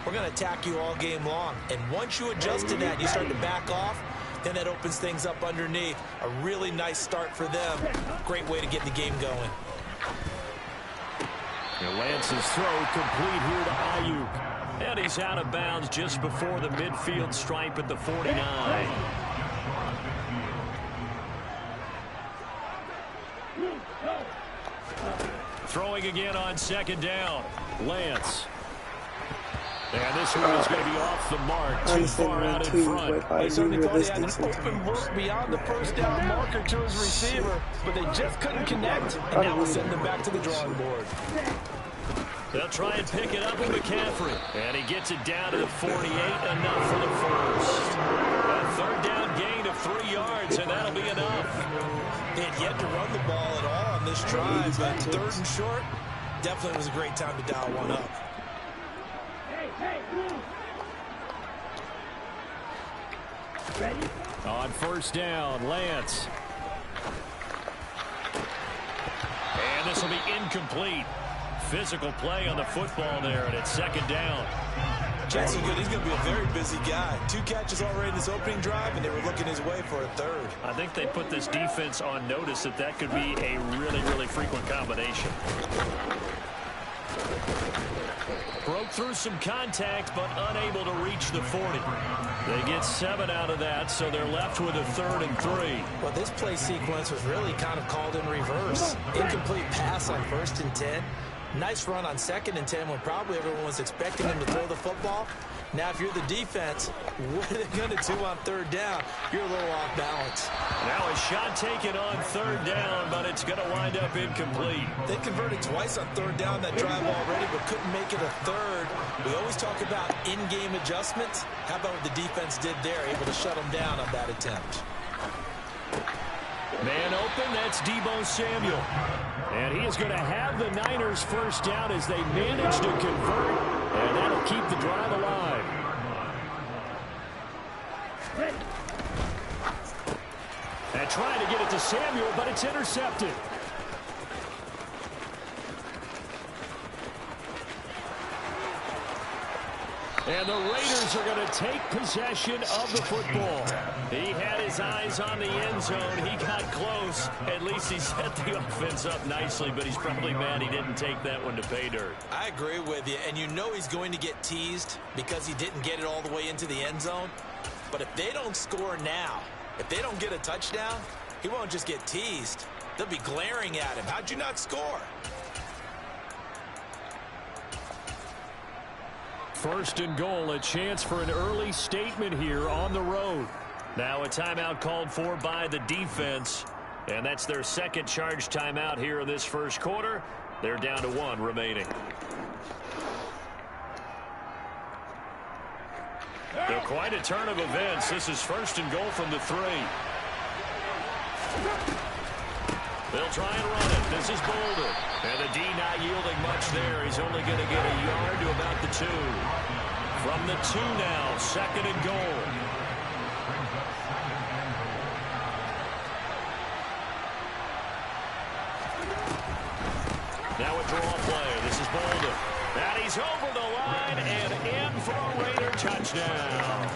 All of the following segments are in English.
we're going to attack you all game long. And once you adjust to that and you start to back off, then that opens things up underneath. A really nice start for them. Great way to get the game going. And Lance's throw complete here to Ayuk. And he's out of bounds just before the midfield stripe at the 49. Throwing again on second down. Lance. And this one is going to be off the mark, too far out in front. They certainly thought he had an open look beyond the first down marker to his receiver, but they just couldn't connect, and now we'll send them back to the drawing board. They'll try and pick it up with McCaffrey. And he gets it down to the 48, enough for the first. A third down gain of 3 yards, and that'll be enough. They had yet to run the ball at all on this drive, but third and short, definitely was a great time to dial one up. On first down, Lance. And this will be incomplete. Physical play on the football there, and it's second down. Jackson Good, he's going to be a very busy guy. 2 catches already in this opening drive, and they were looking his way for a third. I think they put this defense on notice that that could be a really, really frequent combination. Broke through some contact, but unable to reach the 40. They get 7 out of that, so they're left with a 3rd and 3. Well, this play sequence was really kind of called in reverse. Incomplete pass on 1st and 10. Nice run on 2nd and 10 when probably everyone was expecting him to throw the football. Now, if you're the defense, what are they going to do on 3rd down? You're a little off balance. Now a shot taken on 3rd down, but it's going to wind up incomplete. They converted twice on 3rd down that drive already, but couldn't make it a 3rd. We always talk about in-game adjustments. How about what the defense did there, able to shut them down on that attempt? Man open, that's Deebo Samuel. And he is going to have the Niners first down as they manage to convert. And that'll keep the drive alive. And trying to get it to Samuel, but it's intercepted. And the Raiders are going to take possession of the football. He had his eyes on the end zone. He got close. At least he set the offense up nicely, but he's probably mad he didn't take that one to pay dirt. I agree with you, and you know he's going to get teased because he didn't get it all the way into the end zone. But if they don't score now, if they don't get a touchdown, he won't just get teased. They'll be glaring at him. How'd you not score? First and goal, a chance for an early statement here on the road. Now a timeout called for by the defense, and that's their second charge timeout here in this first quarter. They're down to 1 remaining. They're quite a turn of events. This is first and goal from the 3. They'll try and run it. This is Boulder. And the D not yielding much there. He's only going to get a yard to about the 2. From the 2 now, second and goal. Now a draw play. This is Boulder. And he's over the line and in for a Raider touchdown.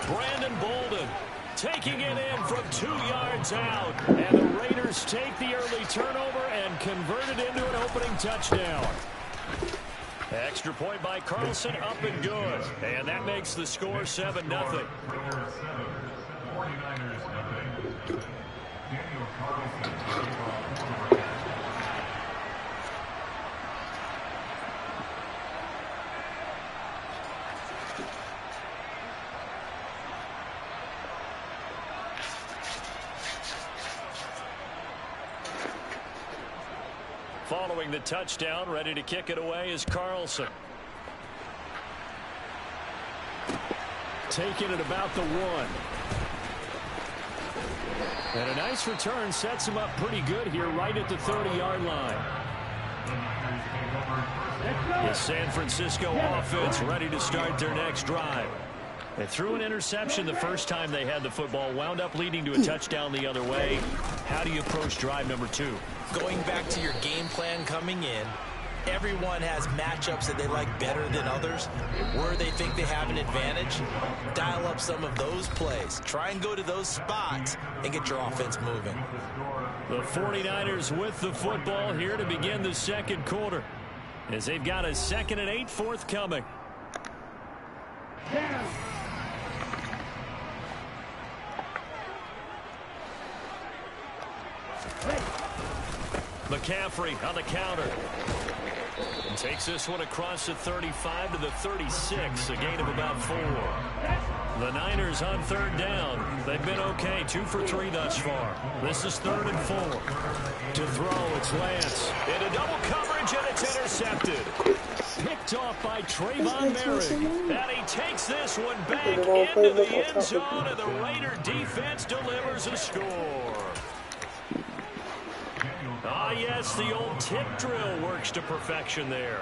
Brandon Bolden taking it in from 2 yards out. And the Raiders take the early turnover and convert it into an opening touchdown. Extra point by Carlson, up and good. And that makes the score 7-0. Following the touchdown, ready to kick it away is Carlson. Taking it about the 1. And a nice return sets him up pretty good here right at the 30-yard line. The San Francisco offense ready to start their next drive. They threw an interception the first time they had the football, wound up leading to a touchdown the other way. How do you approach drive number 2? Going back to your game plan coming in, Everyone has matchups that they like better than others, where they think they have an advantage. Dial up some of those plays. Try and go to those spots and get your offense moving. The 49ers with the football here to begin the second quarter, as they've got a 2nd and 8 forthcoming. McCaffrey on the counter. And takes this one across the 35 to the 36, a gain of about 4. The Niners on 3rd down. They've been okay, 2 for 3 thus far. This is 3rd and 4. To throw, it's Lance. Into double coverage, and it's intercepted. Picked off by Trayvon Merrick. And he takes this one back into the end zone, and the Raider defense delivers a score. Yes, the old tip drill works to perfection there.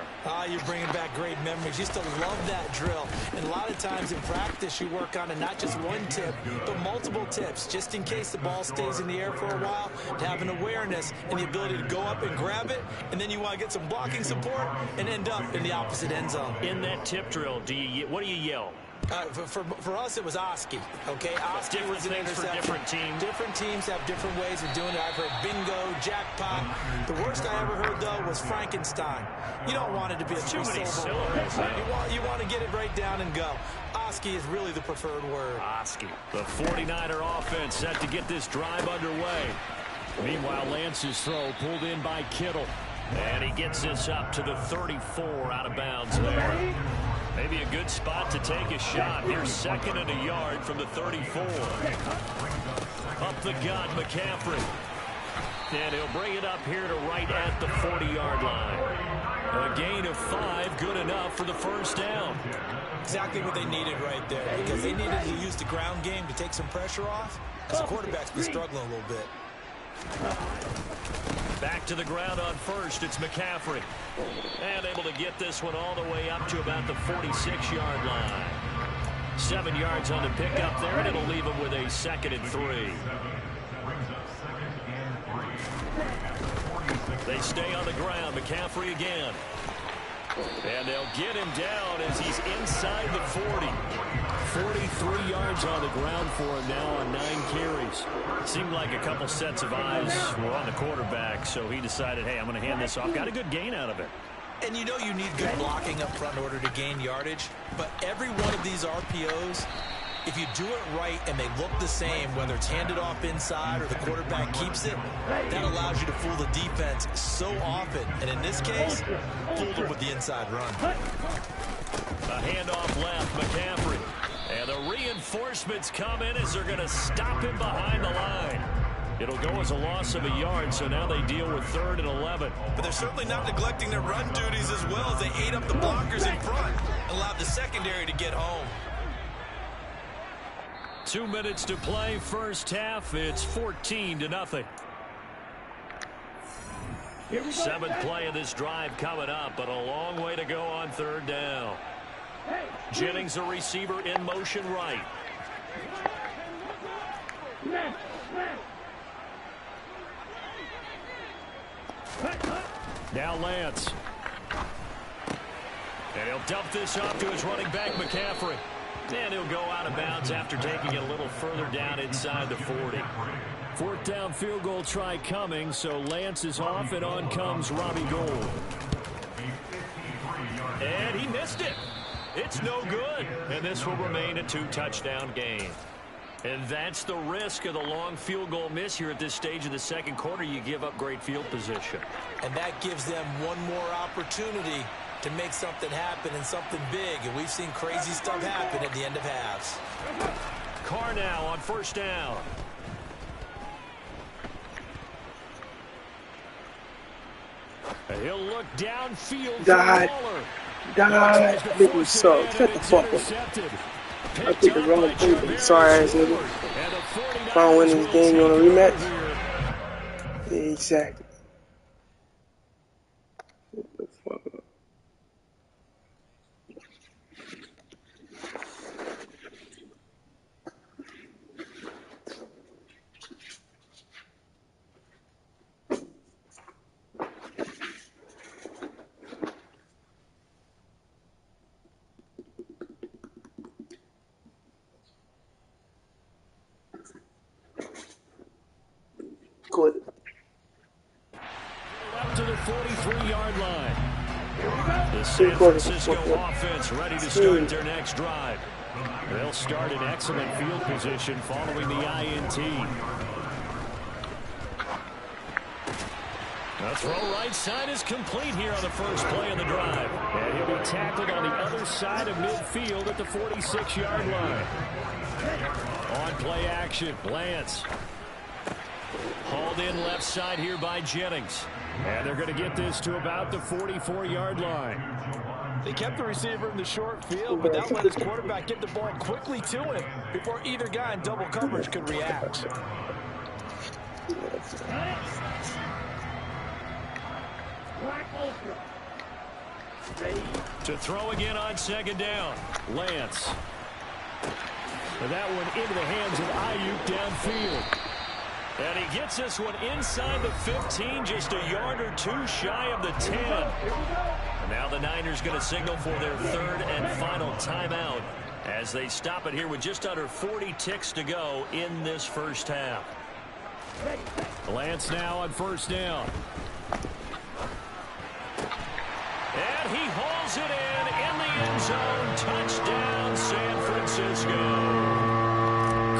You're bringing back great memories. Used to love that drill. And a lot of times in practice, you work on it, not just one tip, but multiple tips, just in case the ball stays in the air for a while, to have an awareness and the ability to go up and grab it, and then you want to get some blocking support and end up in the opposite end zone. In that tip drill, what do you yell? For us, it was Oski. Okay, Oski was an interception. Different teams. Different teams have different ways of doing it. I've heard bingo, jackpot. The worst I ever heard, though, was Frankenstein. You don't want it to be a too many syllables. You want to get it right down and go. Oski is really the preferred word. Oski. The 49er offense set to get this drive underway. Meanwhile, Lance's throw pulled in by Kittle. And he gets this up to the 34 out of bounds there. Maybe a good spot to take a shot. Here's 2nd and a yard from the 34. Up the gut, McCaffrey. And he'll bring it up here to right at the 40-yard line. A gain of 5, good enough for the first down. Exactly what they needed right there, because they needed to use the ground game to take some pressure off, because the quarterback's been struggling a little bit. Back to the ground on first. It's McCaffrey. And able to get this one all the way up to about the 46-yard line. 7 yards on the pickup there, and it'll leave him with a 2nd and 3. They stay on the ground. McCaffrey again. And they'll get him down as he's inside the 40. 43 yards on the ground for him now on 9 carries. Seemed like a couple sets of eyes were on the quarterback, so he decided, hey, I'm going to hand this off. Got a good gain out of it. And you know you need good blocking up front in order to gain yardage, but every one of these RPOs, if you do it right and they look the same, whether it's handed off inside or the quarterback keeps it, that allows you to fool the defense so often. And in this case, fooled them with the inside run. A handoff left, McCaffrey. And the reinforcements come in as they're going to stop him behind the line. It'll go as a loss of a yard, so now they deal with 3rd and 11. But they're certainly not neglecting their run duties as well, as they ate up the blockers in front and allowed the secondary to get home. 2 minutes to play, first half. It's 14-0. 7th play of this drive coming up, but a long way to go on 3rd down. Jennings, a receiver in motion right. Now Lance. And he'll dump this off to his running back, McCaffrey. And he'll go out of bounds after taking it a little further down inside the 40. 4th down field goal try coming, so Lance is off, and on comes Robbie Gould. And he missed it. It's no good. And this will remain a 2-touchdown game. And that's the risk of the long field goal miss here at this stage of the second quarter. You give up great field position. And that gives them one more opportunity to make something happen and something big. And we've seen crazy stuff happen at the end of halves. Carr now on 1st down. He'll look downfield. God. Nigga was so. Shut the fuck up. I picked the wrong thing. Sorry ass nigga. If I don't win this game, you want a rematch? Yeah, exactly. Shut the fuck up. quarters. Up to the 43-yard line. The San Francisco offense ready to start their next drive. They'll start in excellent field position following the INT. The throw right side is complete here on the first play of the drive. And he'll be tackled on the other side of midfield at the 46-yard line. On play action, Lance. Hauled in left side here by Jennings. And they're going to get this to about the 44-yard line. They kept the receiver in the short field, but that let his quarterback get the ball quickly to him before either guy in double coverage could react. To throw again on second down, Lance. And that one into the hands of Ayuk downfield. And he gets this one inside the 15, just a yard or two shy of the 10. And now the Niners going to signal for their third and final timeout as they stop it here with just under 40 ticks to go in this first half. Lance now on first down. And he hauls it in the end zone. Touchdown, San Francisco.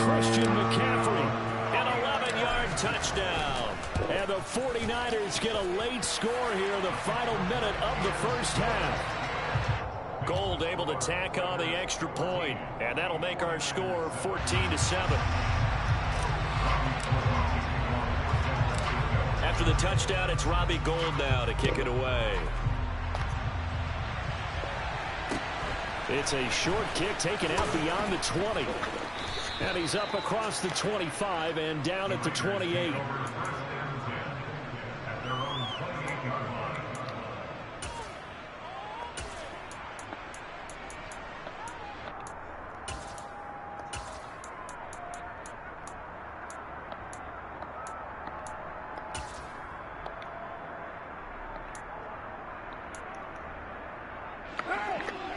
Christian McCaffrey, an 11-yard touchdown. And the 49ers get a late score here in the final minute of the first half. Gold able to tack on the extra point, and that'll make our score 14-7. After the touchdown, it's Robbie Gould now to kick it away. It's a short kick taken out beyond the 20. And he's up across the 25 and down at the 28.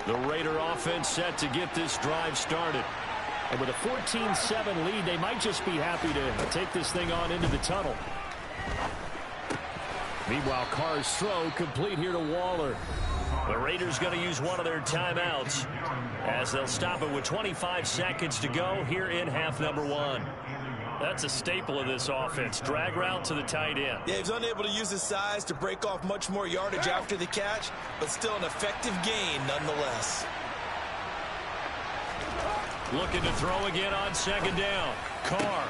The Raider offense set to get this drive started. And with a 14-7 lead, they might just be happy to take this thing on into the tunnel. Meanwhile, Carr's throw complete here to Waller. The Raiders going to use one of their timeouts as they'll stop it with 25 seconds to go here in half number one. That's a staple of this offense. Drag route to the tight end. Yeah, he's unable to use his size to break off much more yardage after the catch, but still an effective gain nonetheless. Looking to throw again on second down. Carr.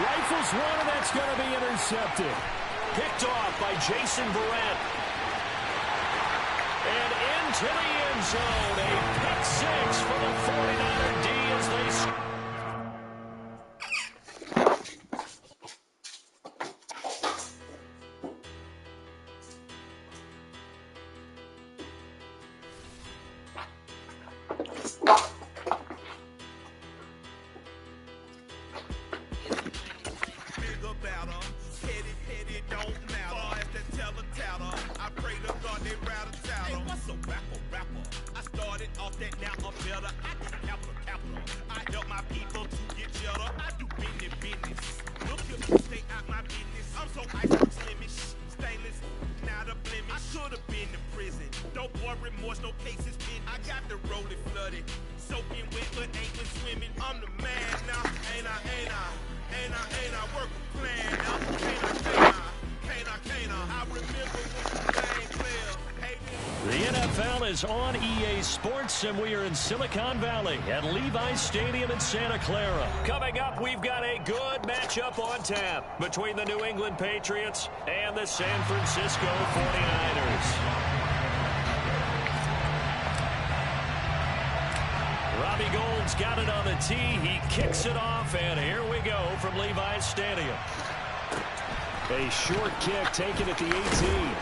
Rifles one, and that's going to be intercepted. Picked off by Jason Barrett. And into the end zone. A pick six for the 49er D as they score. On EA Sports, and we are in Silicon Valley at Levi's Stadium in Santa Clara. Coming up, we've got a good matchup on tap between the New England Patriots and the San Francisco 49ers. Robbie Gould's got it on the tee. He kicks it off, and here we go from Levi's Stadium. A short kick taken at the 18.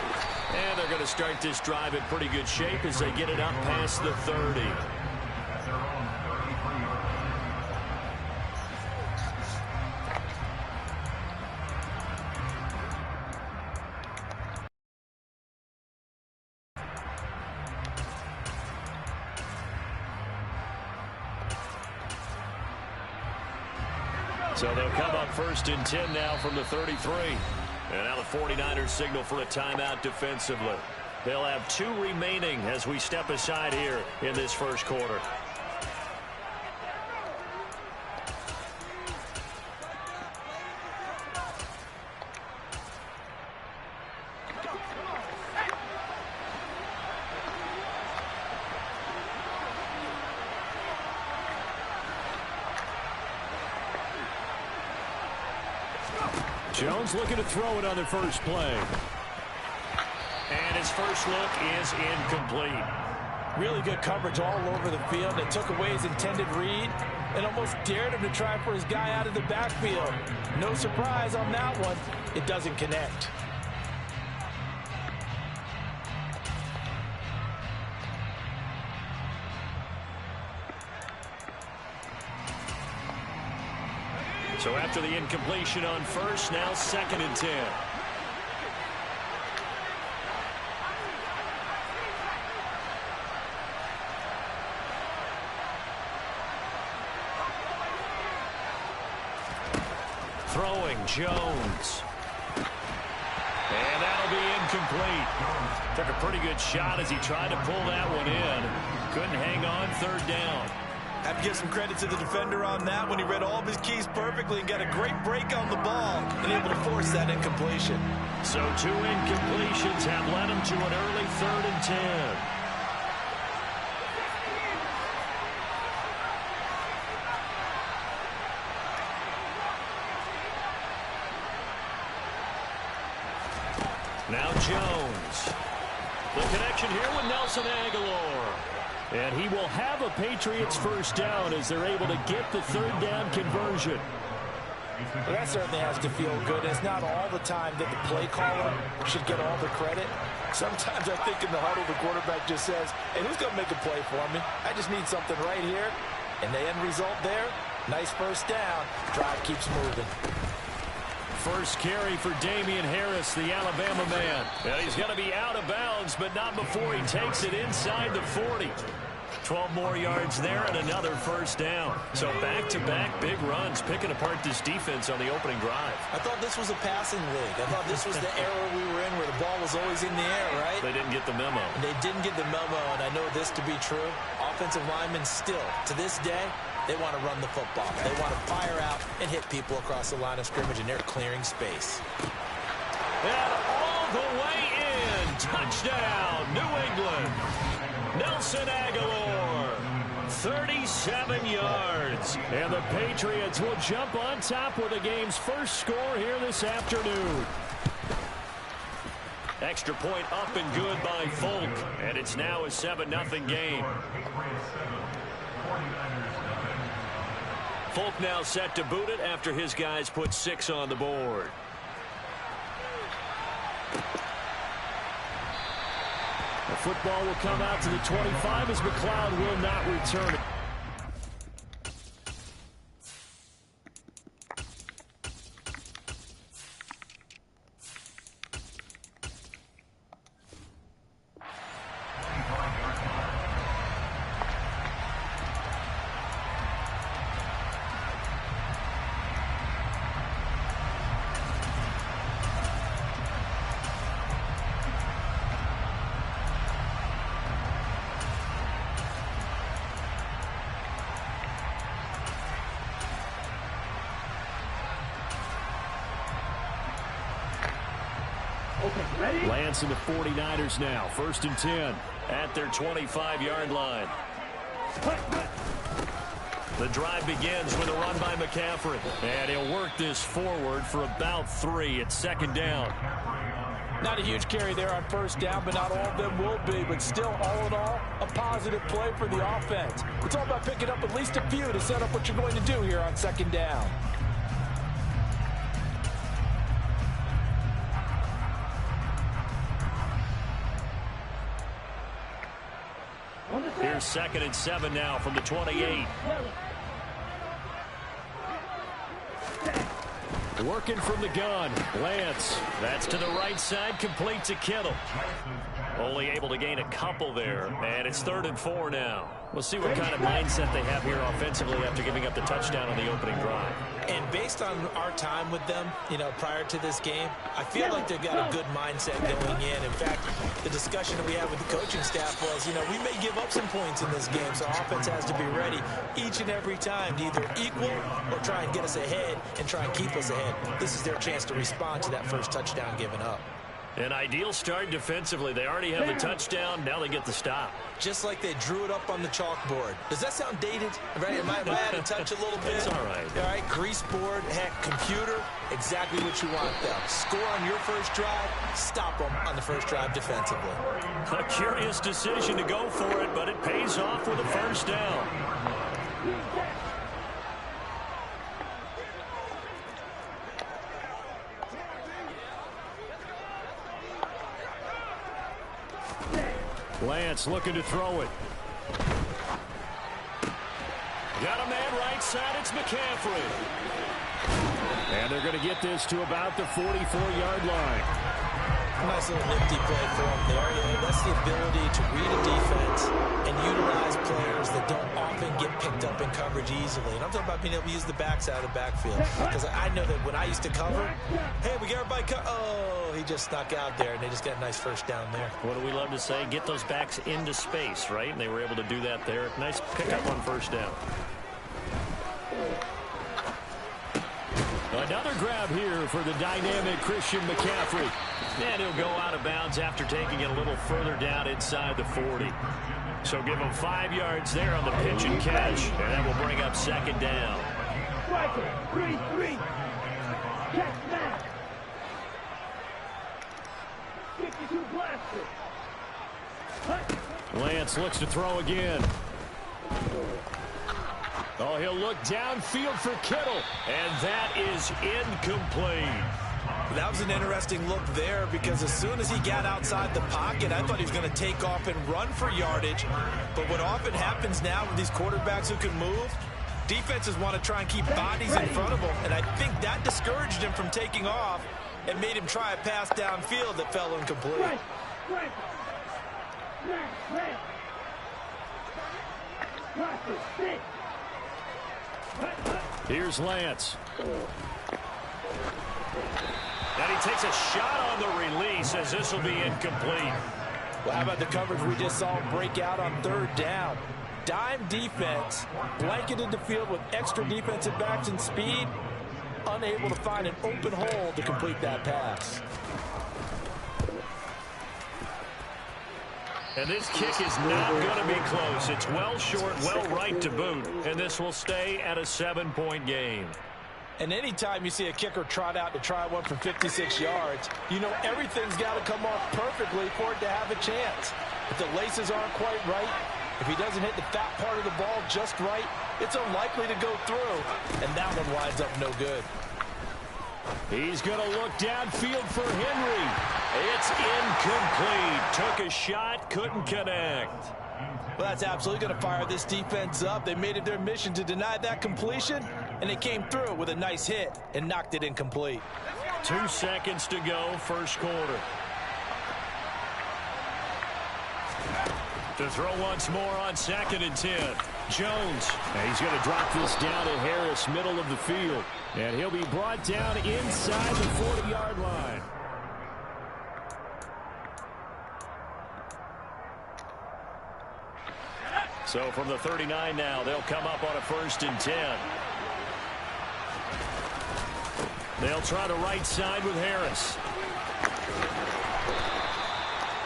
And they're going to start this drive in pretty good shape as they get it up past the 30. So they'll come up 1st and 10 now from the 33. And now the 49ers signal for a timeout defensively. They'll have 2 remaining as we step aside here in this first quarter. Jones looking to throw it on the first play. And his first look is incomplete. Really good coverage all over the field. They took away his intended read and almost dared him to try for his guy out of the backfield. No surprise on that one. It doesn't connect. So after the incompletion on first, now 2nd and 10. Throwing Jones. And that'll be incomplete. Took a pretty good shot as he tried to pull that one in. Couldn't hang on, 3rd down. Have to give some credit to the defender on that when he read all of his keys perfectly and got a great break on the ball and able to force that incompletion. So 2 incompletions have led him to an early 3rd and 10. Now Jones. The connection here with Nelson Aguilar. And he will have a Patriots first down as they're able to get the 3rd down conversion. Well, that certainly has to feel good. It's not all the time that the play caller should get all the credit. Sometimes I think in the huddle, the quarterback just says, hey, who's going to make a play for me? I just need something right here. And the end result there, nice first down. Drive keeps moving. First carry for Damian Harris, the Alabama man. Well, he's going to be out of bounds, but not before he takes it inside the 40. 12 more yards there and another first down. So back-to-back big runs, picking apart this defense on the opening drive. I thought this was a passing league. I thought this was the era we were in where the ball was always in the air, right? They didn't get the memo. And they didn't get the memo, and I know this to be true. Offensive linemen still, to this day, they want to run the football. They want to fire out and hit people across the line of scrimmage, and they're clearing space. And all the way in. Touchdown, New England. Nelson Aguilar, 37 yards. And the Patriots will jump on top with the game's first score here this afternoon. Extra point up and good by Folk. And it's now a 7-0 game. Folk now set to boot it after his guys put 6 on the board. The football will come out to the 25 as McLeod will not return it. Lance and the 49ers now. 1st and 10 at their 25-yard line. The drive begins with a run by McCaffrey. And he'll work this forward for about 3 at 2nd down. Not a huge carry there on 1st down, but not all of them will be. But still, all in all, a positive play for the offense. It's all about picking up at least a few to set up what you're going to do here on 2nd down. Here's 2nd and 7 now from the 28. Working from the gun. Lance. That's to the right side. Complete to Kittle. Only able to gain a couple there. And it's 3rd and 4 now. We'll see what kind of mindset they have here offensively after giving up the touchdown on the opening drive. And based on our time with them, prior to this game, I feel like they've got a good mindset going in. In fact, the discussion that we had with the coaching staff was, we may give up some points in this game, so offense has to be ready each and every time to either equal or try and get us ahead and try and keep us ahead. This is their chance to respond to that first touchdown given up. An ideal start defensively. They already have the touchdown. Now they get the stop. Just like they drew it up on the chalkboard. Does that sound dated? Right? Am I out of touch a little bit? It's all right. All right, grease board, heck, computer, exactly what you want though. Score on your first drive, stop them on the first drive defensively. A curious decision to go for it, but it pays off with a first down. Lance looking to throw it. Got a man right side. It's McCaffrey. And they're going to get this to about the 44-yard line. Nice little nifty play for him there. That's the ability to read a defense and utilize players that don't often get picked up in coverage easily. And I'm talking about being able to use the backside of the backfield. Because I know that when I used to cover, hey, we got everybody he just snuck out there, and they just got a nice first down there. What do we love to say? Get those backs into space, right? And they were able to do that there. Nice pickup on first down. Another grab here for the dynamic Christian McCaffrey. And he'll go out of bounds after taking it a little further down inside the 40. So give him 5 yards there on the pitch and catch. And that will bring up second down. 3-3. Catch that. 52 blaster. Lance looks to throw again. Oh, he'll look downfield for Kittle. And that is incomplete. That was an interesting look there because as soon as he got outside the pocket, I thought he was going to take off and run for yardage. But what often happens now with these quarterbacks who can move, defenses want to try and keep bodies in front of them. And I think that discouraged him from taking off and made him try a pass downfield that fell incomplete. Here's Lance. And he takes a shot on the release as this will be incomplete. Well, how about the coverage we just saw him break out on third down? Dime defense, blanketed the field with extra defensive backs and speed, unable to find an open hole to complete that pass. And this kick is not going to be close. It's well short, well right to boot. And this will stay at a 7-point game. And anytime you see a kicker trot out to try one from 56 yards, you know everything's got to come off perfectly for it to have a chance. If the laces aren't quite right, if he doesn't hit the fat part of the ball just right, it's unlikely to go through. And that one winds up no good. He's going to look downfield for Henry. It's incomplete. Took a shot, couldn't connect. Well, that's absolutely going to fire this defense up. They made it their mission to deny that completion, and they came through with a nice hit and knocked it incomplete. 2 seconds to go, first quarter. To throw once more on 2nd and 10. Jones. And he's going to drop this down to Harris, middle of the field. And he'll be brought down inside the 40-yard line. So from the 39 now, they'll come up on a 1st and 10. They'll try to right side with Harris.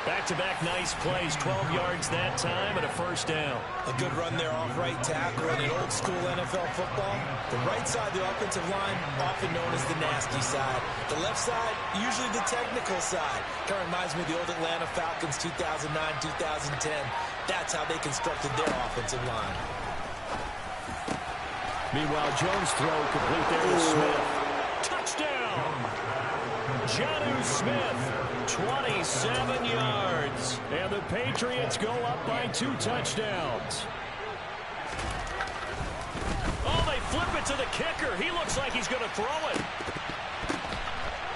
Back-to-back nice plays, 12 yards that time and a 1st down. A good run there off right tackle in old-school NFL football. The right side of the offensive line, often known as the nasty side. The left side, usually the technical side. Kind of reminds me of the old Atlanta Falcons 2009, 2010. That's how they constructed their offensive line. Meanwhile, Jones' throw complete there to Smith. Touchdown! Jonnu Smith, 27 yards. And the Patriots go up by 2 touchdowns. Oh, they flip it to the kicker. He looks like he's going to throw it.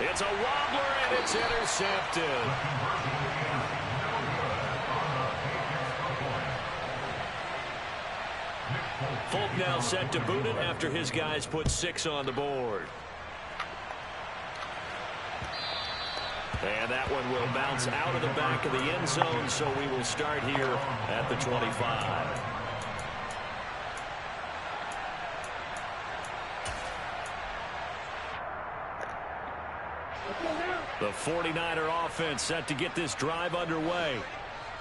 It's a wobbler, and it's intercepted. Folk now set to boot it after his guys put 6 on the board. And that one will bounce out of the back of the end zone, so we will start here at the 25. The 49er offense set to get this drive underway.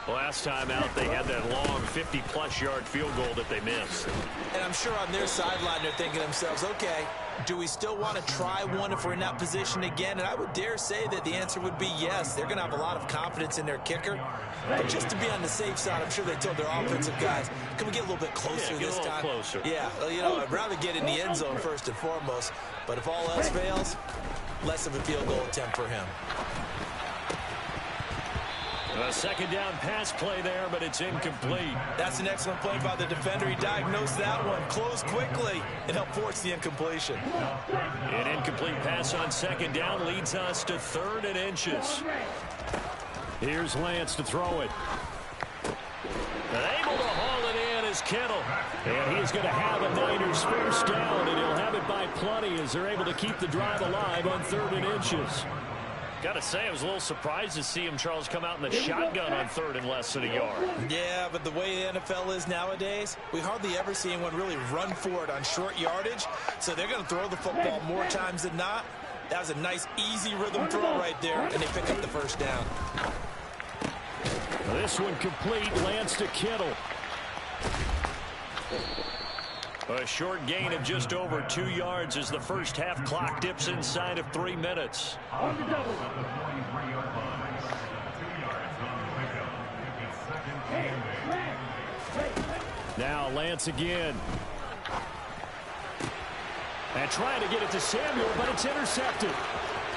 Last time out, they had that long 50-plus yard field goal that they missed. And I'm sure on their sideline, they're thinking to themselves, okay, do we still want to try one if we're in that position again? And I would dare say that the answer would be yes. They're going to have a lot of confidence in their kicker. But just to be on the safe side, I'm sure they told their offensive guys, can we get a little bit closer this time? Closer. Yeah, well, you know, I'd rather get in the end zone first and foremost. But if all else fails, less of a field goal attempt for him. A second down pass play there, but it's incomplete. That's an excellent play by the defender. He diagnosed that one, closed quickly, and helped force the incompletion. An incomplete pass on second down leads us to 3rd and inches. Here's Lance to throw it. And able to haul it in is Kittle. And he's going to have a Niners first down, and he'll have it by plenty as they're able to keep the drive alive on 3rd and inches. Got to say, I was a little surprised to see him, Charles, come out in the shotgun on 3rd and less than a yard. Yeah, but the way the NFL is nowadays, we hardly ever see anyone really run for it on short yardage. So they're going to throw the football more times than not. That was a nice, easy rhythm throw right there, and they pick up the first down. This one complete. Lance to Kittle. A short gain of just over 2 yards as the first half clock dips inside of 3 minutes. Now Lance again. And trying to get it to Samuel, but it's intercepted.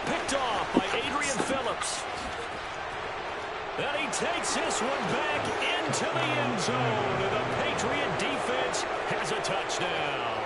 Picked off by Adrian Phillips. And he takes this one back into the end zone. And the Patriot defense has a touchdown.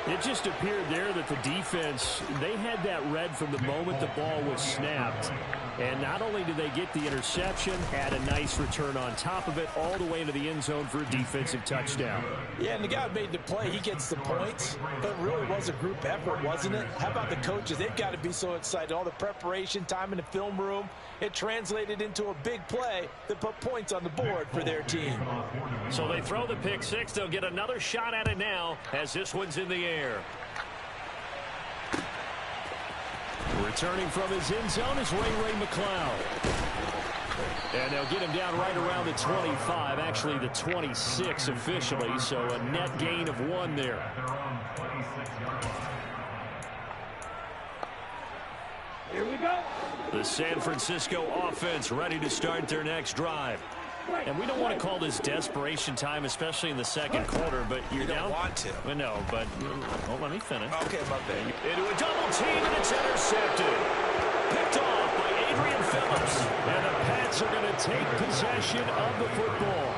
It just appeared there that the defense, they had that read from the moment the ball was snapped. And not only did they get the interception, had a nice return on top of it, all the way into the end zone for a defensive touchdown. Yeah, and the guy who made the play, he gets the points. But it really was a group effort, wasn't it? How about the coaches? They've got to be so excited. All the preparation, time in the film room, it translated into a big play that put points on the board for their team. So they throw the pick six. They'll get another shot at it now as this one's in the air. Returning from his end zone is Ray McCloud. And they'll get him down right around the 25, actually the 26 officially, so a net gain of 1 there. Here we go. The San Francisco offense ready to start their next drive. And we don't want to call this desperation time, especially in the second quarter, but you're down. You don't want to. Well, no, but well, let me finish. Okay, my bad. Into a double team, and it's intercepted. Picked off by Adrian Phillips. And the Pats are going to take possession of the football.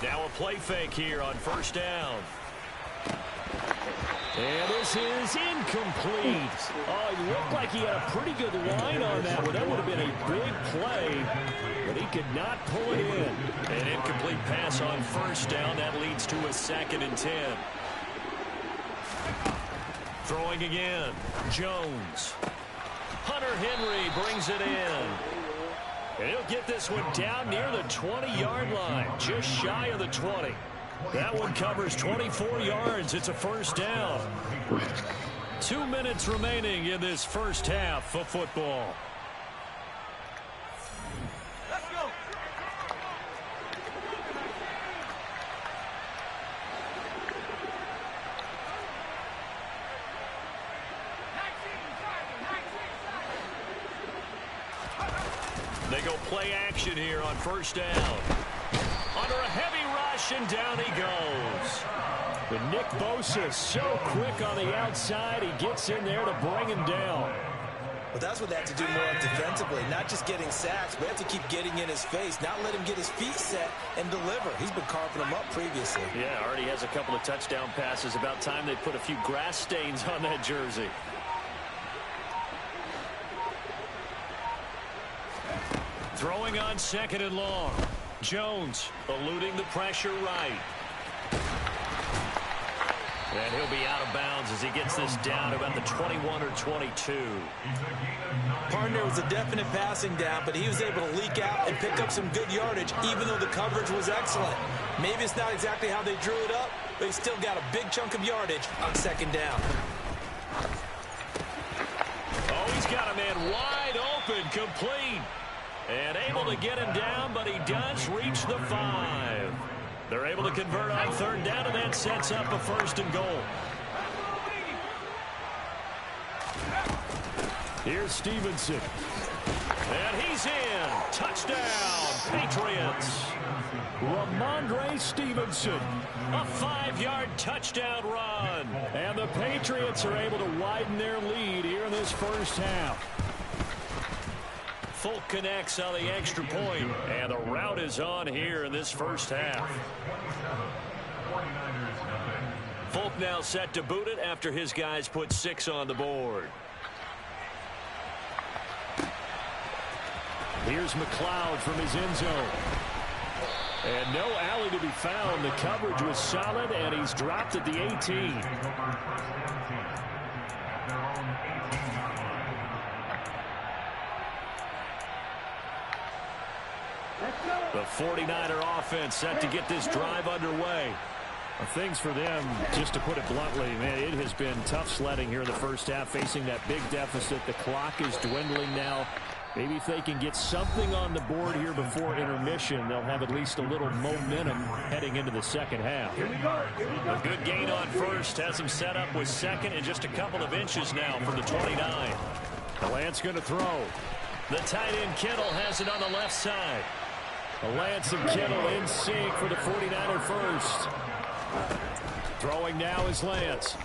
Now a play fake here on first down. And this is incomplete. Oh, it looked like he had a pretty good line on that one. That would have been a big play, but he could not pull it in. An incomplete pass on first down. That leads to a 2nd and 10. Throwing again. Jones. Hunter Henry brings it in. And he'll get this one down near the 20-yard line, just shy of the 20. That one covers 24 yards. It's a first down. 2 minutes remaining in this first half of football. Let's go. They go play action here on first down. Under a heavy rush, and down he goes. But Nick Bosa so quick on the outside, he gets in there to bring him down. But that's what they have to do more of defensively, not just getting sacks, but have to keep getting in his face, not let him get his feet set and deliver. He's been carving them up previously. Yeah, already has a couple of touchdown passes. About time they put a few grass stains on that jersey. Throwing on 2nd and long. Jones eluding the pressure right. And he'll be out of bounds as he gets this down about the 21 or 22. Partner was a definite passing down, but he was able to leak out and pick up some good yardage, even though the coverage was excellent. Maybe it's not exactly how they drew it up, but he still got a big chunk of yardage on 2nd down. Oh, he's got a man wide open, complete. And able to get him down, but he does reach the 5. They're able to convert on 3rd down, and that sets up a 1st and goal. Here's Stevenson. And he's in. Touchdown, Patriots. Ramondre Stevenson. A 5-yard touchdown run. And the Patriots are able to widen their lead here in this first half. Folk connects on the extra point, and the route is on here in this first half. Folk now set to boot it after his guys put 6 on the board. Here's McLeod from his end zone. And no alley to be found. The coverage was solid, and he's dropped at the 18. The 49er offense set to get this drive underway. Things for them, just to put it bluntly, man, it has been tough sledding here in the first half, facing that big deficit. The clock is dwindling now. Maybe if they can get something on the board here before intermission, they'll have at least a little momentum heading into the second half. A good gain on 1st has him set up with 2nd and just a couple of inches now from the 29. Lance going to throw. The tight end Kittle has it on the left side. Lance and Kittle in sync for the 49er first. Throwing now is Lance.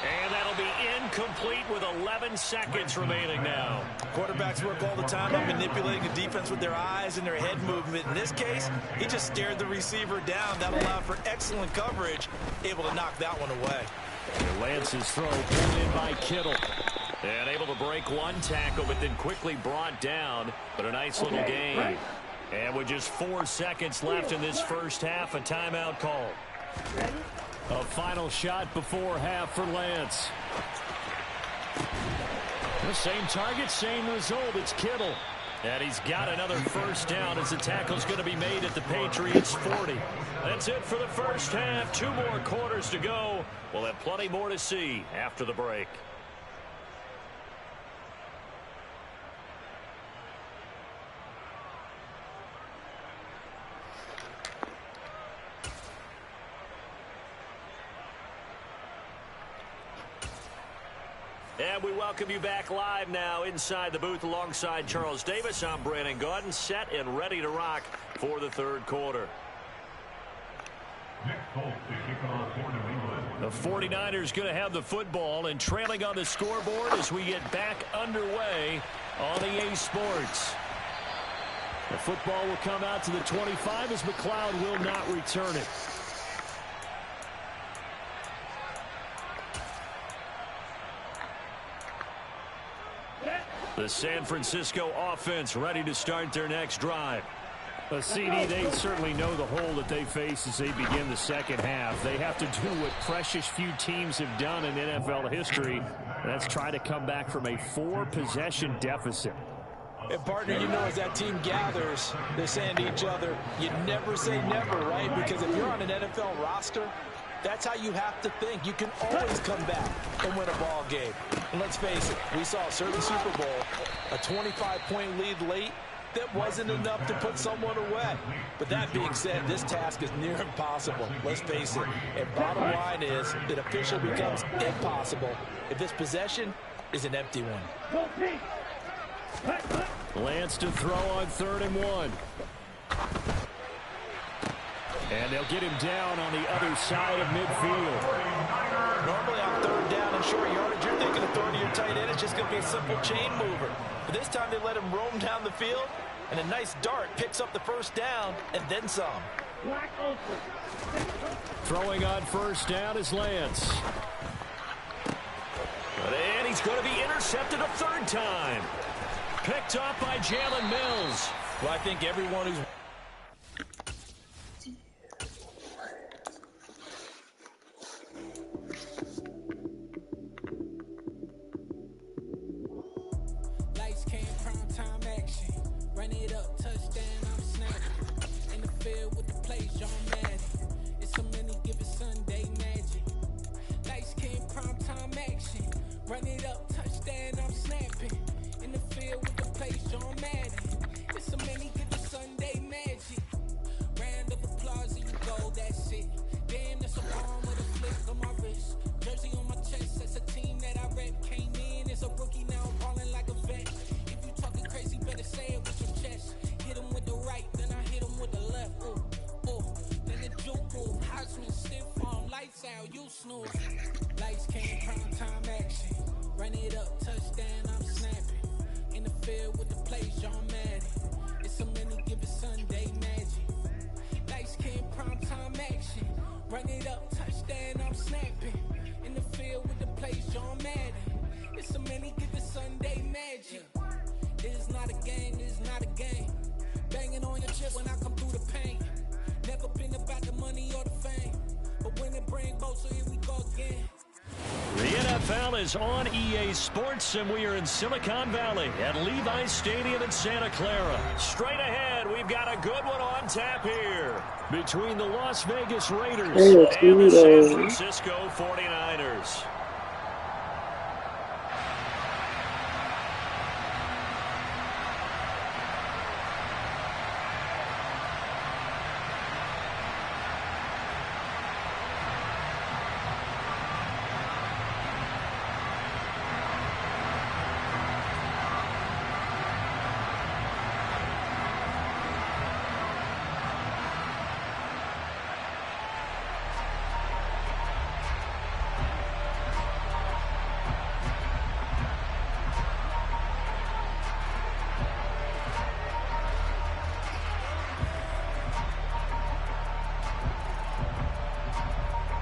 And that'll be incomplete with 11 seconds remaining now. Quarterbacks work all the time on manipulating the defense with their eyes and their head movement. In this case, he just stared the receiver down. That allowed for excellent coverage, able to knock that one away. And Lance's throw pulled in by Kittle. And able to break one tackle, but then quickly brought down. But a nice little gain. Right. And with just 4 seconds left in this first half, a timeout call. A final shot before half for Lance. The same target, same result. It's Kittle. And he's got another first down as the tackle's going to be made at the Patriots 40. That's it for the first half. 2 more quarters to go. We'll have plenty more to see after the break. And we welcome you back live now inside the booth alongside Charles Davis. I'm Brandon Gaudin, set and ready to rock for the 3rd quarter. The 49ers going to have the football and trailing on the scoreboard as we get back underway on EA Sports. The football will come out to the 25 as McLeod will not return it. The San Francisco offense ready to start their next drive. A CD, they certainly know the hole that they face as they begin the second half. They have to do what precious few teams have done in NFL history. That's try to come back from a 4-possession deficit. And partner, you know, as that team gathers, they're saying to each other, you never say never, right? Because if you're on an NFL roster, that's how you have to think. You can always come back and win a ball game. And let's face it, we saw a certain Super Bowl, a 25-point lead late, that wasn't enough to put someone away. But that being said, this task is near impossible. Let's face it. And bottom line is, it officially becomes impossible if this possession is an empty one. Lance to throw on 3rd and 1. And they'll get him down on the other side of midfield. Normally on 3rd down and short yardage, you're thinking of throwing to your tight end. It's just going to be a simple chain mover. But this time they let him roam down the field, and a nice dart picks up the first down and then some. Throwing on 1st down is Lance. And he's going to be intercepted a 3rd time. Picked up by Jalen Mills. Well, I think everyone who's... Lights came, prime time action. Run it up, touchdown, I'm snapping. In the field with the plays, John Madden. It's a many given Sunday magic. Lights came, prime time action. Run it up, touchdown, I'm snapping. In the field with the plays, John Madden. It's a many given Sunday magic. Round of applause and you go, that's it. Damn, that's a palm with a flick on my wrist. Jersey on my chest, that's a team that I rep. Came in as a rookie, now I'm balling like a vet. If you talking crazy, better say it with your chest. Hit him with the right, then I hit him with the left. Ooh, ooh. Then the juke move, Heisman stiff arm, lights out, you snooze. Lights came, prime time action. Run it up, touchdown, I'm snapping. In the field with the plays, John Madden. It's a many given Sunday magic. Lights came, prime time action. Run it up, touchdown, I'm snapping. In the field with the plays, John Madden. It's a many given Sunday magic. This is not a game, this is not a game. Banging on your chest when I come through the pain. Never been about the money or the fame. But when it bring both, so here we go again. The NFL is on EA Sports, and we are in Silicon Valley at Levi's Stadium in Santa Clara. Straight ahead, we've got a good one on tap here between the Las Vegas Raiders and the San Francisco 49ers.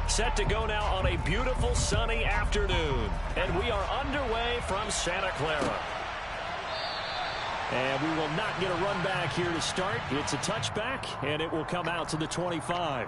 Set to go now on a beautiful sunny afternoon. And we are underway from Santa Clara. And we will not get a run back here to start. It's a touchback, and it will come out to the 25.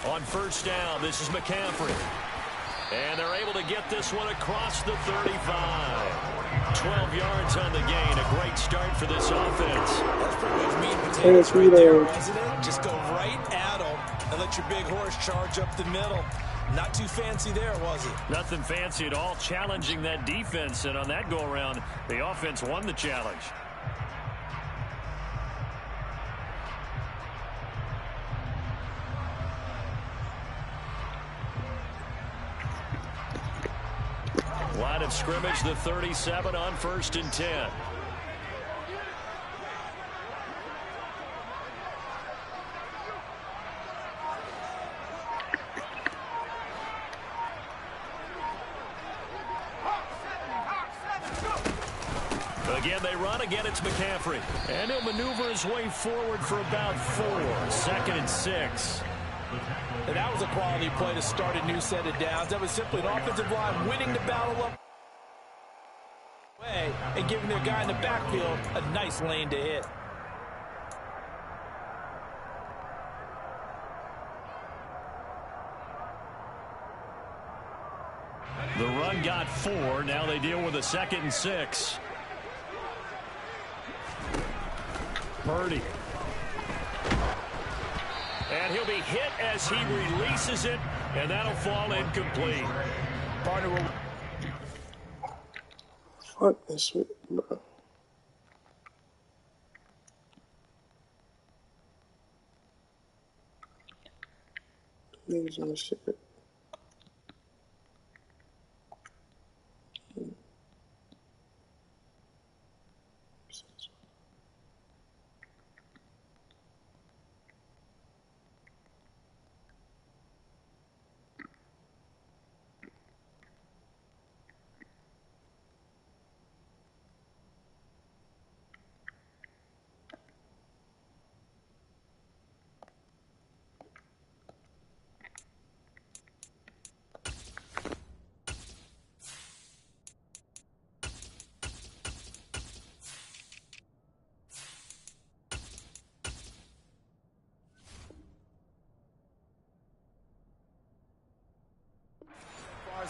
On first down, this is McCaffrey. And they're able to get this one across the 35. 12 yards on the gain. A great start for this offense. That's pretty much meat and potatoes right there, isn't it? Just go right at them and let your big horse charge up the middle. Not too fancy there, was it? Nothing fancy at all. Challenging that defense. And on that go-around, the offense won the challenge. Line of scrimmage, the 37 on 1st and 10. Again, they run. Again, it's McCaffrey. And he'll maneuver his way forward for about 4. 2nd and 6. And that was a quality play to start a new set of downs. That was simply an offensive line winning the battle up and giving their guy in the backfield a nice lane to hit. The run got 4. Now they deal with a 2nd and 6. Purdy. And he'll be hit as he releases it, and that'll fall incomplete. Partner will... Fuck this shit, bro. Niggas on the shit.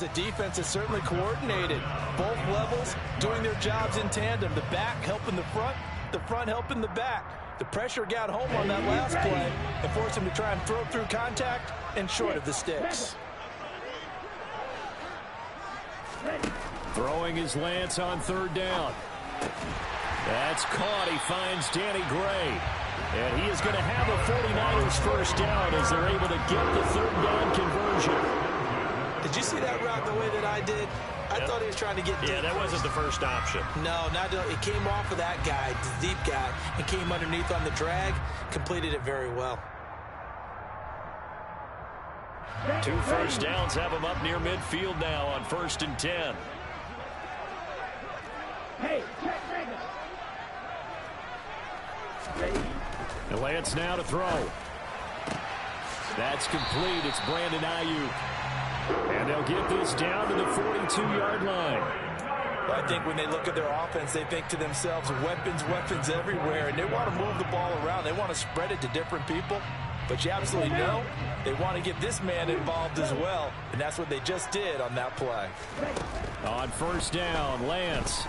as a defense is certainly coordinated. Both levels doing their jobs in tandem. The back helping the front helping the back. The pressure got home on that last play and forced him to try and throw through contact and short of the sticks. Throwing his Lance on third down. That's caught. He finds Danny Gray. And he is going to have a 49ers first down as they're able to get the third down conversion. Did you see that route the way that I did? I thought he was trying to get deep. Yeah, that wasn't the first option. No, it came off of that guy, the deep guy, and came underneath on the drag. Completed it very well. 2 first downs have him up near midfield now on 1st and 10. And Lance now to throw. That's complete. It's Brandon Ayuk. And they'll get this down to the 42-yard line. I think when they look at their offense, they think to themselves, weapons everywhere, and they want to move the ball around. They want to spread it to different people. But you absolutely know they want to get this man involved as well, and that's what they just did on that play. On first down, Lance.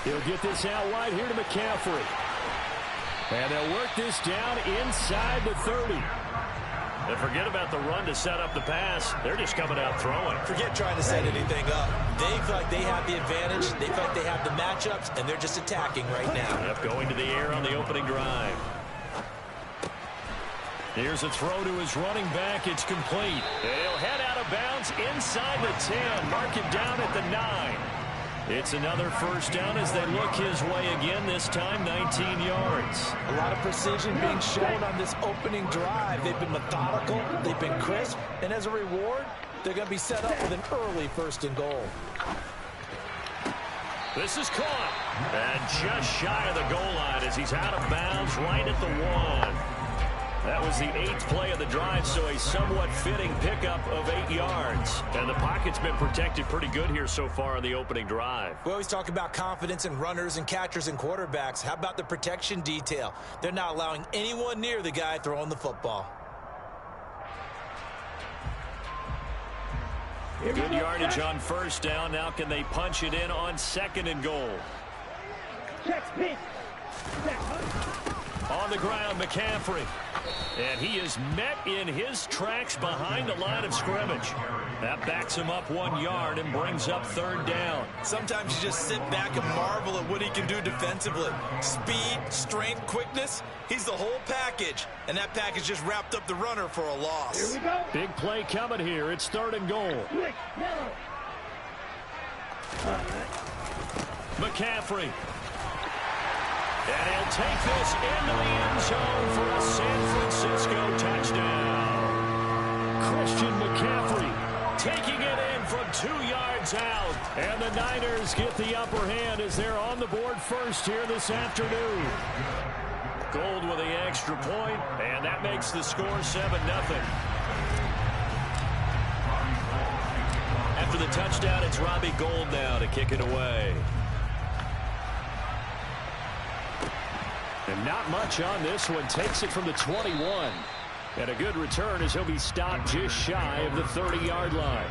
He'll get this out wide here to McCaffrey. And they'll work this down inside the 30. And forget about the run to set up the pass. They're just coming out throwing. Forget trying to set anything up. They feel like they have the advantage. They feel like they have the matchups, and they're just attacking right now. Yep, going to the air on the opening drive. Here's a throw to his running back. It's complete. He'll head out of bounds inside the 10. Mark it down at the 9. It's another first down as they look his way again, this time 19 yards. A lot of precision being shown on this opening drive. They've been methodical, they've been crisp, and as a reward, they're going to be set up with an early 1st and goal. This is caught. And just shy of the goal line as he's out of bounds right at the 1. That was the 8th play of the drive, so a somewhat fitting pickup of 8 yards. And the pocket's been protected pretty good here so far on the opening drive. We always talk about confidence in runners and catchers and quarterbacks. How about the protection detail? They're not allowing anyone near the guy throwing the football. Good yardage on first down. Now can they punch it in on 2nd and goal? On the ground, McCaffrey. And he is met in his tracks behind the line of scrimmage. That backs him up 1 yard and brings up 3rd down. Sometimes you just sit back and marvel at what he can do defensively. Speed, strength, quickness. He's the whole package. And that package just wrapped up the runner for a loss. Here we go. Big play coming here. It's 3rd and goal. McCaffrey. And he'll take this into the end zone for a San Francisco touchdown. Christian McCaffrey taking it in from 2 yards out. And the Niners get the upper hand as they're on the board first here this afternoon. Gold with the extra point, and that makes the score 7-0. After the touchdown, it's Robbie Gould now to kick it away. And not much on this one. Takes it from the 21. And a good return as he'll be stopped just shy of the 30-yard line.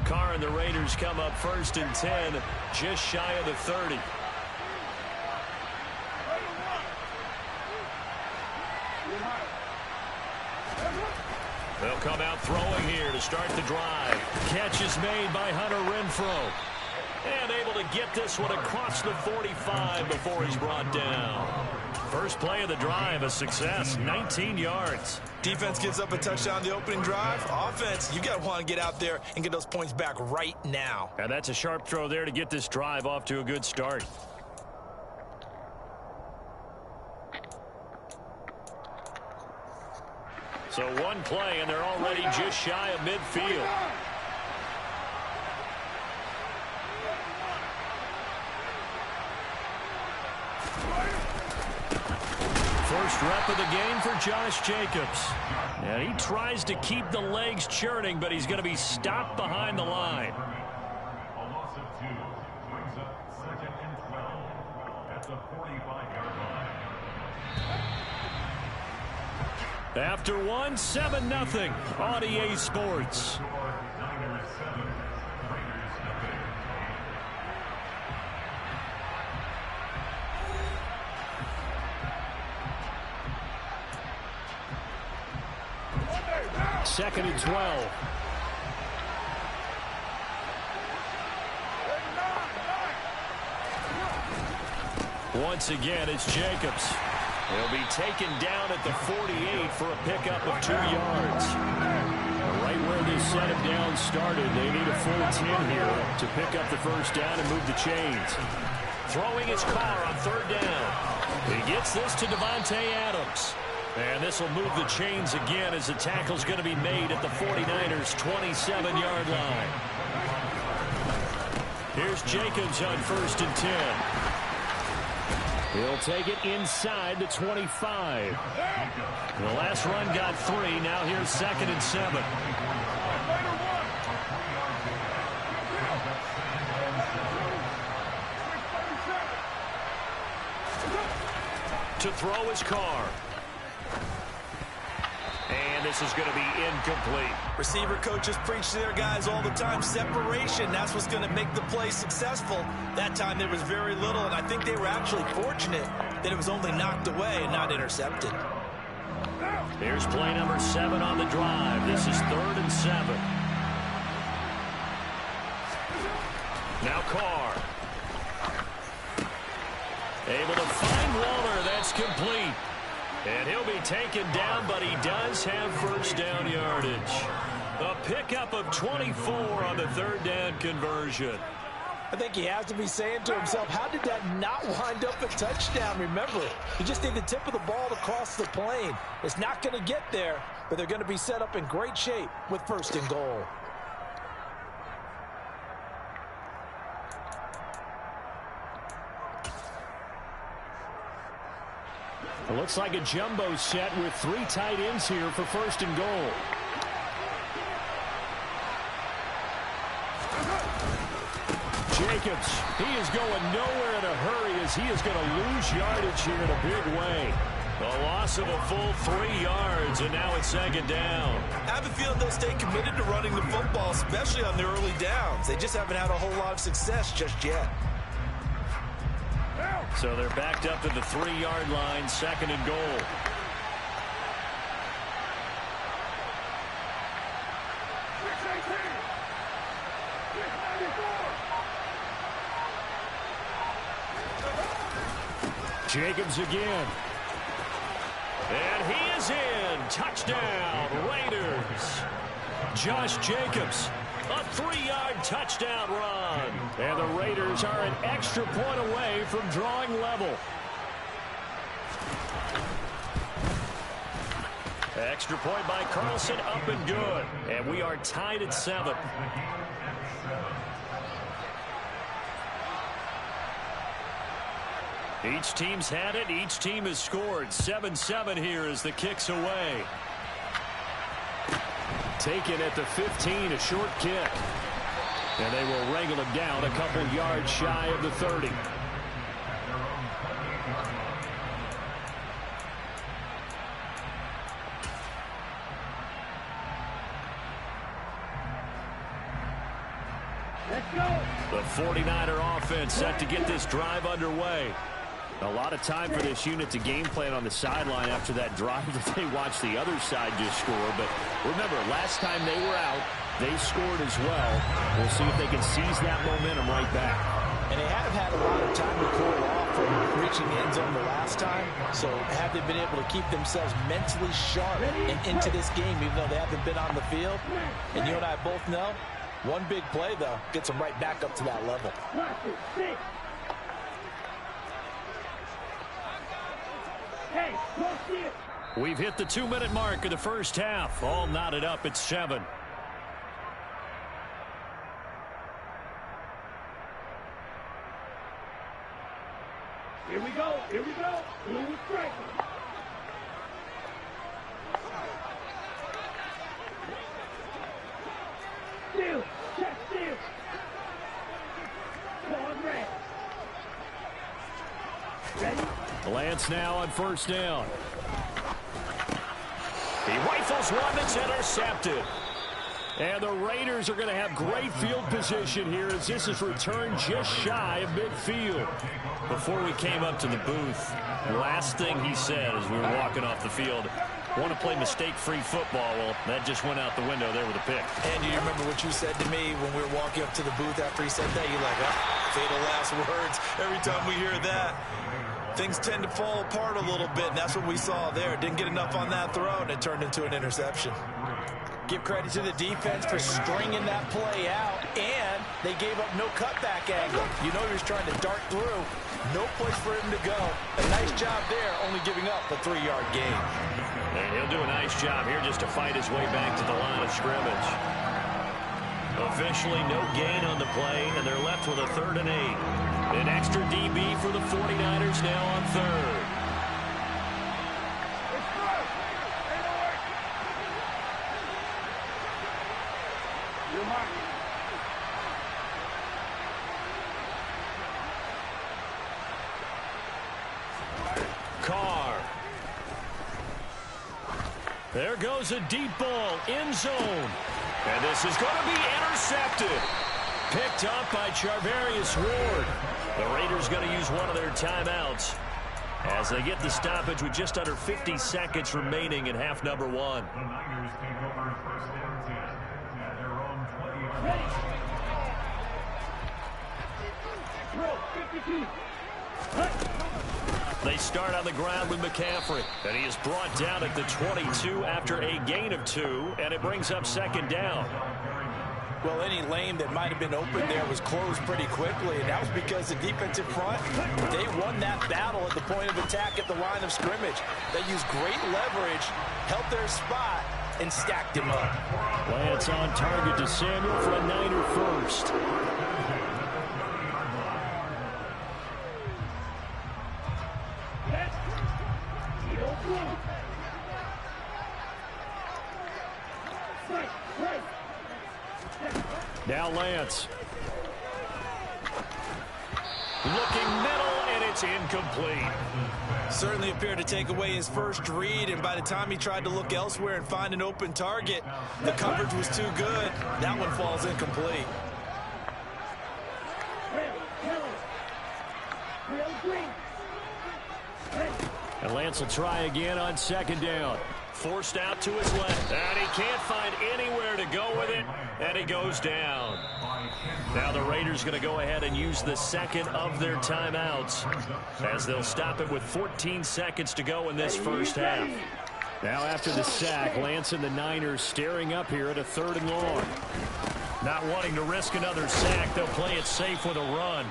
Carr and the Raiders come up 1st and 10, just shy of the 30. They'll come out throwing here to start the drive. Catch is made by Hunter Renfrow. And able to get this one across the 45 before he's brought down. First play of the drive, a success, 19 yards. Defense gives up a touchdown the opening drive. Offense, you got to want to get out there and get those points back right now. And that's a sharp throw there to get this drive off to a good start. So one play, and they're already just shy of midfield. First rep of the game for Josh Jacobs. And he tries to keep the legs churning, but he's going to be stopped behind the line. A loss of 2 brings up 2nd and 12 at the 45-yard line. After 7-0 on EA Sports. Niners 7, Raiders nothing. Second and 12. Once again, it's Jacobs. He'll be taken down at the 48 for a pickup of 2 yards. Right where this set him down started, they need a full 10 here to pick up the first down and move the chains. Throwing his car on 3rd down. He gets this to Devontae Adams. And this will move the chains again as the tackle's going to be made at the 49ers' 27-yard line. Here's Jacobs on 1st and 10. He'll take it inside the 25. The last run got 3. Now here's 2nd and 7. To throw his car. And this is going to be incomplete. Receiver coaches preach to their guys all the time. Separation, that's what's going to make the play successful. That time there was very little, and I think they were actually fortunate that it was only knocked away and not intercepted. Here's play number 7 on the drive. This is 3rd and 7. Now Carr. Able to find Waller. That's complete. And he'll be taken down, but he does have first down yardage. A pickup of 24 on the 3rd down conversion. I think he has to be saying to himself, how did that not wind up a touchdown? Remember, you just need the tip of the ball to cross the plane. It's not going to get there, but they're going to be set up in great shape with 1st and goal. It looks like a jumbo set with 3 tight ends here for 1st and goal. Jacobs, he is going nowhere in a hurry as he is going to lose yardage here in a big way. A loss of a full 3 yards, and now it's 2nd down. I have a feeling they'll stay committed to running the football, especially on the early downs. They just haven't had a whole lot of success just yet. So they're backed up to the 3-yard line, 2nd and goal. Jacobs again. And he is in. Touchdown, Raiders. Josh Jacobs. A 3-yard touchdown run. And the Raiders are an extra point away from drawing level. Extra point by Carlson, up and good. And we are tied at 7. Each team's had it. Each team has scored. 7-7 here as the kick's away. Taken at the 15, a short kick. And they will wrangle him down a couple yards shy of the 30. Let's go. The 49er offense set to get this drive underway. A lot of time for this unit to game plan on the sideline after that drive that they watched the other side just score. But remember, last time they were out, they scored as well. We'll see if they can seize that momentum right back. And they have had a lot of time to cool off from reaching the end zone the last time. So have they been able to keep themselves mentally sharp and into this game, even though they haven't been on the field? And you and I both know, one big play, though, gets them right back up to that level. We've hit the 2-minute mark of the first half. All knotted up at 7. Here we go. Here we go. Who was striking? Lance now on first down. He rifles one that's intercepted. And the Raiders are going to have great field position here as this is returned just shy of midfield. Before we came up to the booth, last thing he said as we were walking off the field, want to play mistake-free football. Well, that just went out the window there with a pick. And do you remember what you said to me when we were walking up to the booth after he said that? You're like, oh, fatal last words. Every time we hear that, things tend to fall apart a little bit, and that's what we saw there. Didn't get enough on that throw, and it turned into an interception. Give credit to the defense for stringing that play out, and they gave up no cutback angle. You know he was trying to dart through. No place for him to go. A nice job there, only giving up a 3-yard gain. And he'll do a nice job here just to fight his way back to the line of scrimmage. Officially no gain on the play, and they're left with a 3rd and 8. An extra DB for the 49ers now on 3rd. Carr. There goes a deep ball, end zone. And this is going to be intercepted. Picked up by Charvarius Ward. The Raiders going to use one of their timeouts as they get the stoppage with just under 50 seconds remaining in half number 1. The Niners take over first and 10 at their own 20-yard line. They start on the ground with McCaffrey, and he is brought down at the 22 after a gain of 2, and it brings up 2nd down. Well, any lane that might have been open there was closed pretty quickly, and that was because the defensive front, they won that battle at the point of attack at the line of scrimmage. They used great leverage, held their spot, and stacked him up. Lance on target to Samuel for a Niner first. Now Lance. Looking middle, and it's incomplete. Certainly appeared to take away his first read, and by the time he tried to look elsewhere and find an open target, the coverage was too good. That one falls incomplete. And Lance will try again on 2nd down. Forced out to his left, and he can't find anywhere to go with it, and he goes down. Now the Raiders going to go ahead and use the 2nd of their timeouts as they'll stop it with 14 seconds to go in this first half. Now after the sack, Lance and the Niners staring up here at a 3rd and long. Not wanting to risk another sack, they'll play it safe with a run.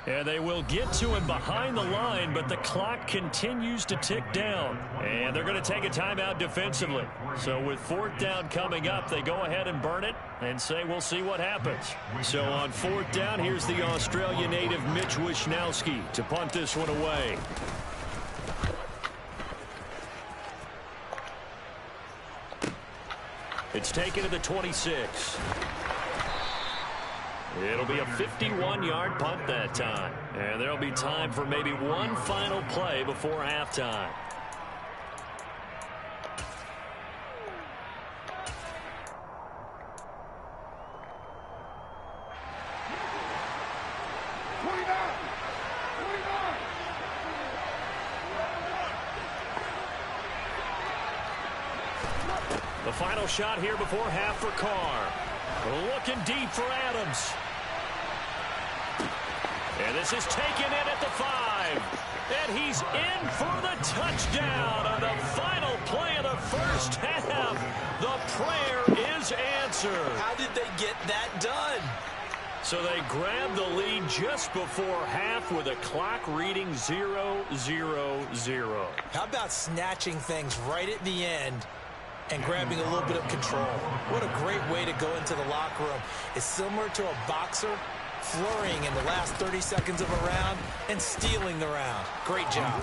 And they will get to him behind the line, but the clock continues to tick down. And they're going to take a timeout defensively. So with 4th down coming up, they go ahead and burn it and say we'll see what happens. So on 4th down, here's the Australia native Mitch Wishnowsky to punt this one away. It's taken to the 26. It'll be a 51-yard punt that time. And there'll be time for maybe one final play before halftime. The final shot here before half for Carr. Looking deep for Adams. And this is taken in at the 5. And he's in for the touchdown on the final play of the first half. The prayer is answered. How did they get that done? So they grabbed the lead just before half with a clock reading 0-0-0. How about snatching things right at the end and grabbing a little bit of control? What a great way to go into the locker room. It's similar to a boxer flurrying in the last 30 seconds of a round and stealing the round. Great job.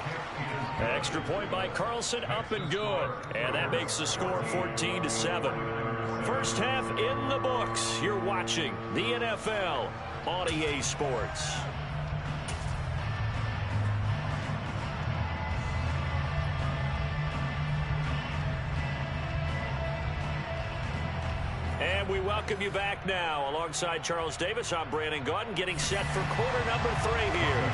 Extra point by Carlson, up and good. And that makes the score 14-7. First half in the books. You're watching the NFL on EA Sports. we welcome you back now. Alongside Charles Davis, I'm Brandon Gaudin, getting set for quarter number 3 here.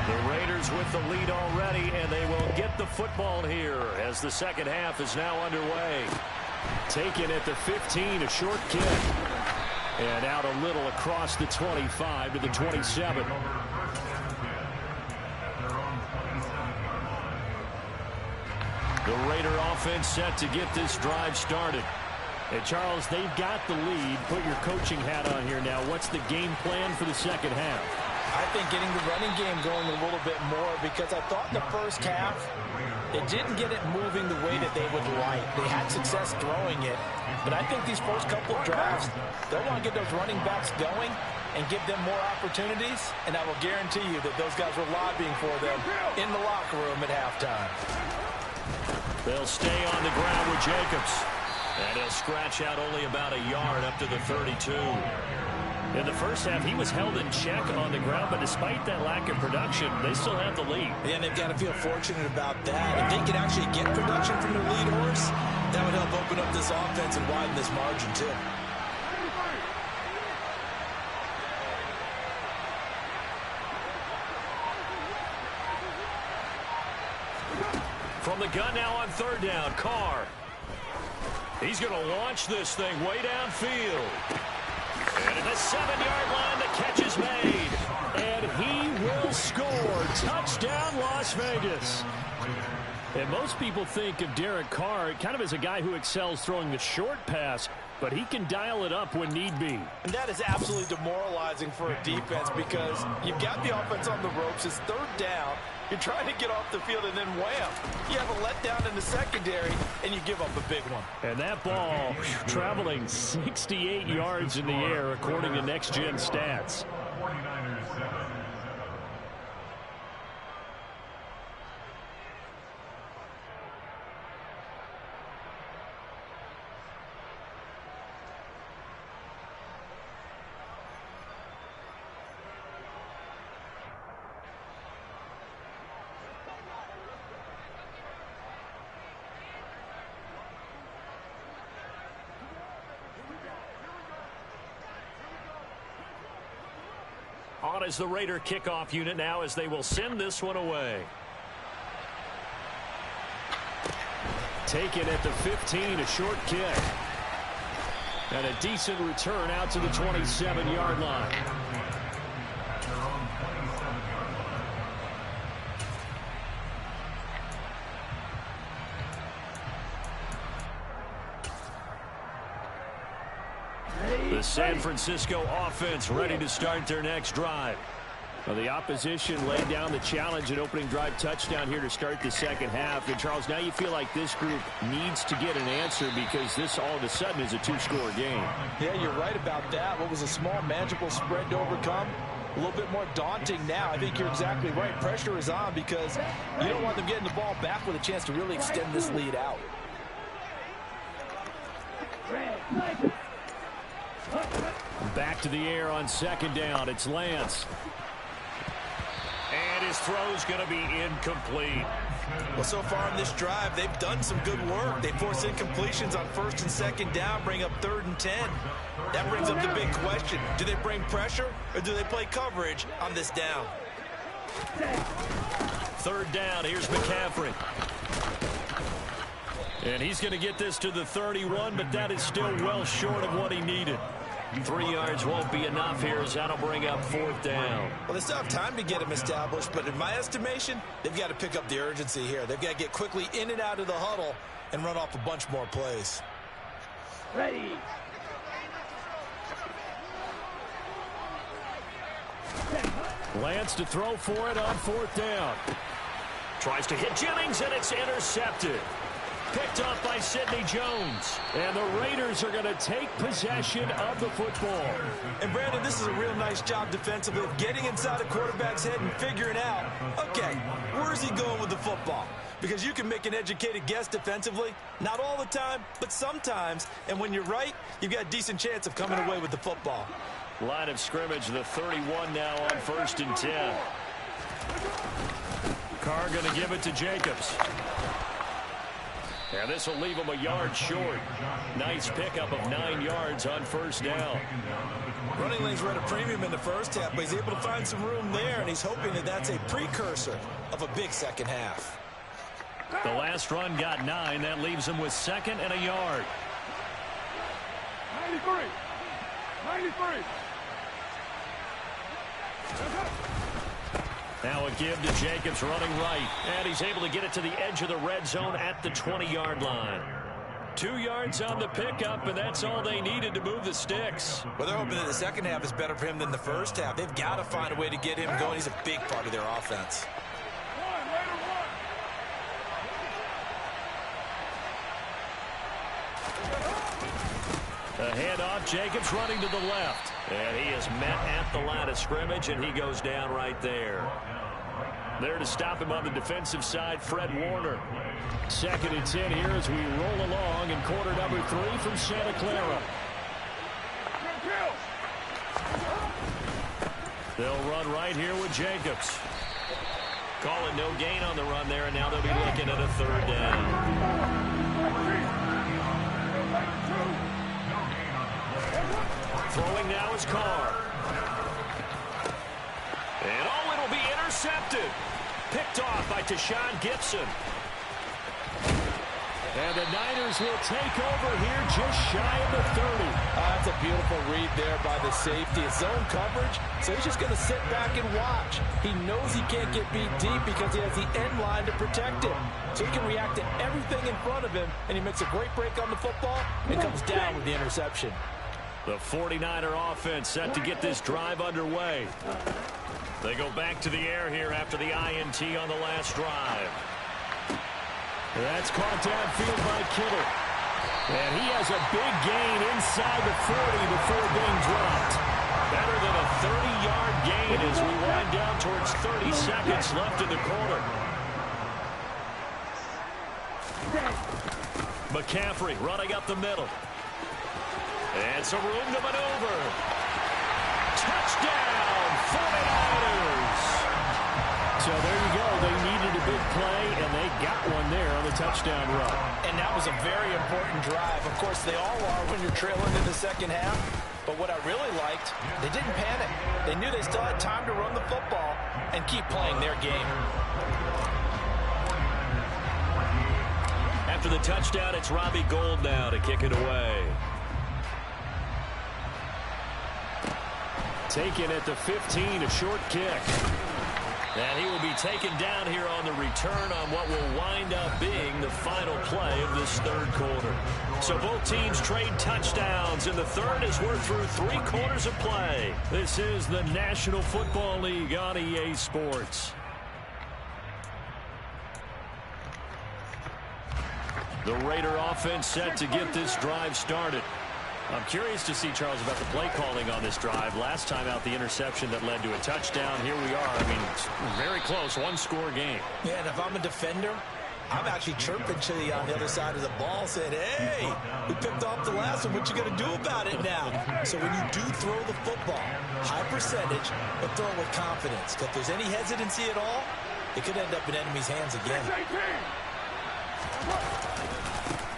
The Raiders with the lead already, and they will get the football here as the second half is now underway. Taken at the 15, a short kick. And out a little across the 25 to the 27. The Raider offense set to get this drive started. And Charles, they've got the lead. Put your coaching hat on here now. What's the game plan for the second half? I think getting the running game going a little bit more, because I thought in the first half it didn't get it moving the way that they would like. They had success throwing it, but I think these first couple of drives, they'll want to get those running backs going and give them more opportunities, and I will guarantee you that those guys were lobbying for them in the locker room at halftime. They'll stay on the ground with Jacobs, and he'll scratch out only about a yard up to the 32. In the first half, he was held in check on the ground, but despite that lack of production, they still have the lead. And they've got to feel fortunate about that. If they can actually get production from their lead horse, that would help open up this offense and widen this margin, too. From the gun now on third down, Carr. He's going to launch this thing way downfield. And at the 7-yard line, the catch is made. And he will score. Touchdown, Las Vegas. And most people think of Derek Carr kind of as a guy who excels throwing the short pass, but he can dial it up when need be. And that is absolutely demoralizing for a defense, because you've got the offense on the ropes. It's third down. You're trying to get off the field, and then wham, you have a letdown in the secondary, and you give up a big one. And that ball traveling 68 yards in the air, according to Next Gen Stats. 49ers 7. On is the Raider kickoff unit now, as they will send this one away. Taken at the 15, a short kick. And a decent return out to the 27-yard line. The San Francisco offense ready to start their next drive. Well, the opposition laid down the challenge and opening drive touchdown here to start the second half. And, Charles, now you feel like this group needs to get an answer, because this all of a sudden is a 2-score game. Yeah, you're right about that. What was a small, manageable spread to overcome, a little bit more daunting now. I think you're exactly right. Pressure is on, because you don't want them getting the ball back with a chance to really extend this lead out. Back to the air on second down. It's Lance. And his throw's going to be incomplete. Well, so far in this drive, they've done some good work. They force incompletions on first and second down, bring up 3rd and 10. That brings up the big question. Do they bring pressure, or do they play coverage on this down? Third down, here's McCaffrey. And he's going to get this to the 31, but that is still well short of what he needed. 3 yards won't be enough here, as that'll bring up 4th down. Well, they still have time to get him established, but in my estimation, they've got to pick up the urgency here. They've got to get quickly in and out of the huddle and run off a bunch more plays. Ready. Lance to throw for it on 4th down. Tries to hit Jennings, and it's intercepted. Picked up by Sidney Jones. And the Raiders are going to take possession of the football. And, Brandon, this is a real nice job defensively of getting inside a quarterback's head and figuring out, okay, where's he going with the football? Because you can make an educated guess defensively. Not all the time, but sometimes. And when you're right, you've got a decent chance of coming away with the football. Line of scrimmage, the 31 now on 1st and 10. Carr going to give it to Jacobs. And this will leave him a yard short. Nice pickup of 9 yards on first down. Running lanes were at a premium in the first half, but he's able to find some room there, and he's hoping that that's a precursor of a big second half. The last run got 9. That leaves him with 2nd and a yard. 93. 93. Now a give to Jacobs running right. And he's able to get it to the edge of the red zone at the 20-yard line. 2 yards on the pickup, and that's all they needed to move the sticks. Well, they're hoping that the second half is better for him than the first half. They've got to find a way to get him going. He's a big part of their offense. The handoff, Jacobs running to the left. And he is met at the line of scrimmage, and he goes down right there. There to stop him on the defensive side, Fred Warner. 2nd and 10 here as we roll along in quarter number 3 from Santa Clara. They'll run right here with Jacobs. Call it no gain on the run there, and now they'll be looking at a 3rd down. Throwing now is Carr. And oh, it'll be intercepted. Picked off by Tashawn Gibson. And the Niners will take over here just shy of the 30. That's a beautiful read there by the safety. It's zone coverage, so he's just going to sit back and watch. He knows he can't get beat deep because he has the end line to protect him. So he can react to everything in front of him, and he makes a great break on the football and comes down with the interception. The 49er offense set to get this drive underway. They go back to the air here after the INT on the last drive. That's caught downfield by Kittle. And he has a big gain inside the 40 before being dropped. Better than a 30-yard gain as we wind down towards 30 seconds left in the quarter. McCaffrey running up the middle. And some room to maneuver. Touchdown, 49ers. So there you go. They needed a big play, and they got one there on the touchdown run. And that was a very important drive. Of course, they all are when you're trailing in the second half. But what I really liked, they didn't panic. They knew they still had time to run the football and keep playing their game. After the touchdown, it's Robbie Gould now to kick it away. Taken at the 15, a short kick. And he will be taken down here on the return on what will wind up being the final play of this 3rd quarter. So both teams trade touchdowns, and the 3rd as we're through 3 quarters of play. This is the National Football League on EA Sports. The Raider offense set to get this drive started. I'm curious to see, Charles, about the play calling on this drive. Last time out, the interception that led to a touchdown. Here we are. I mean, it's very close, 1-score game. Yeah, and if I'm a defender, I'm actually chirping to you on the other side of the ball, saying, hey, we picked off the last one. What you going to do about it now? So when you do throw the football, high percentage, but throw it with confidence. If there's any hesitancy at all, it could end up in enemy's hands again.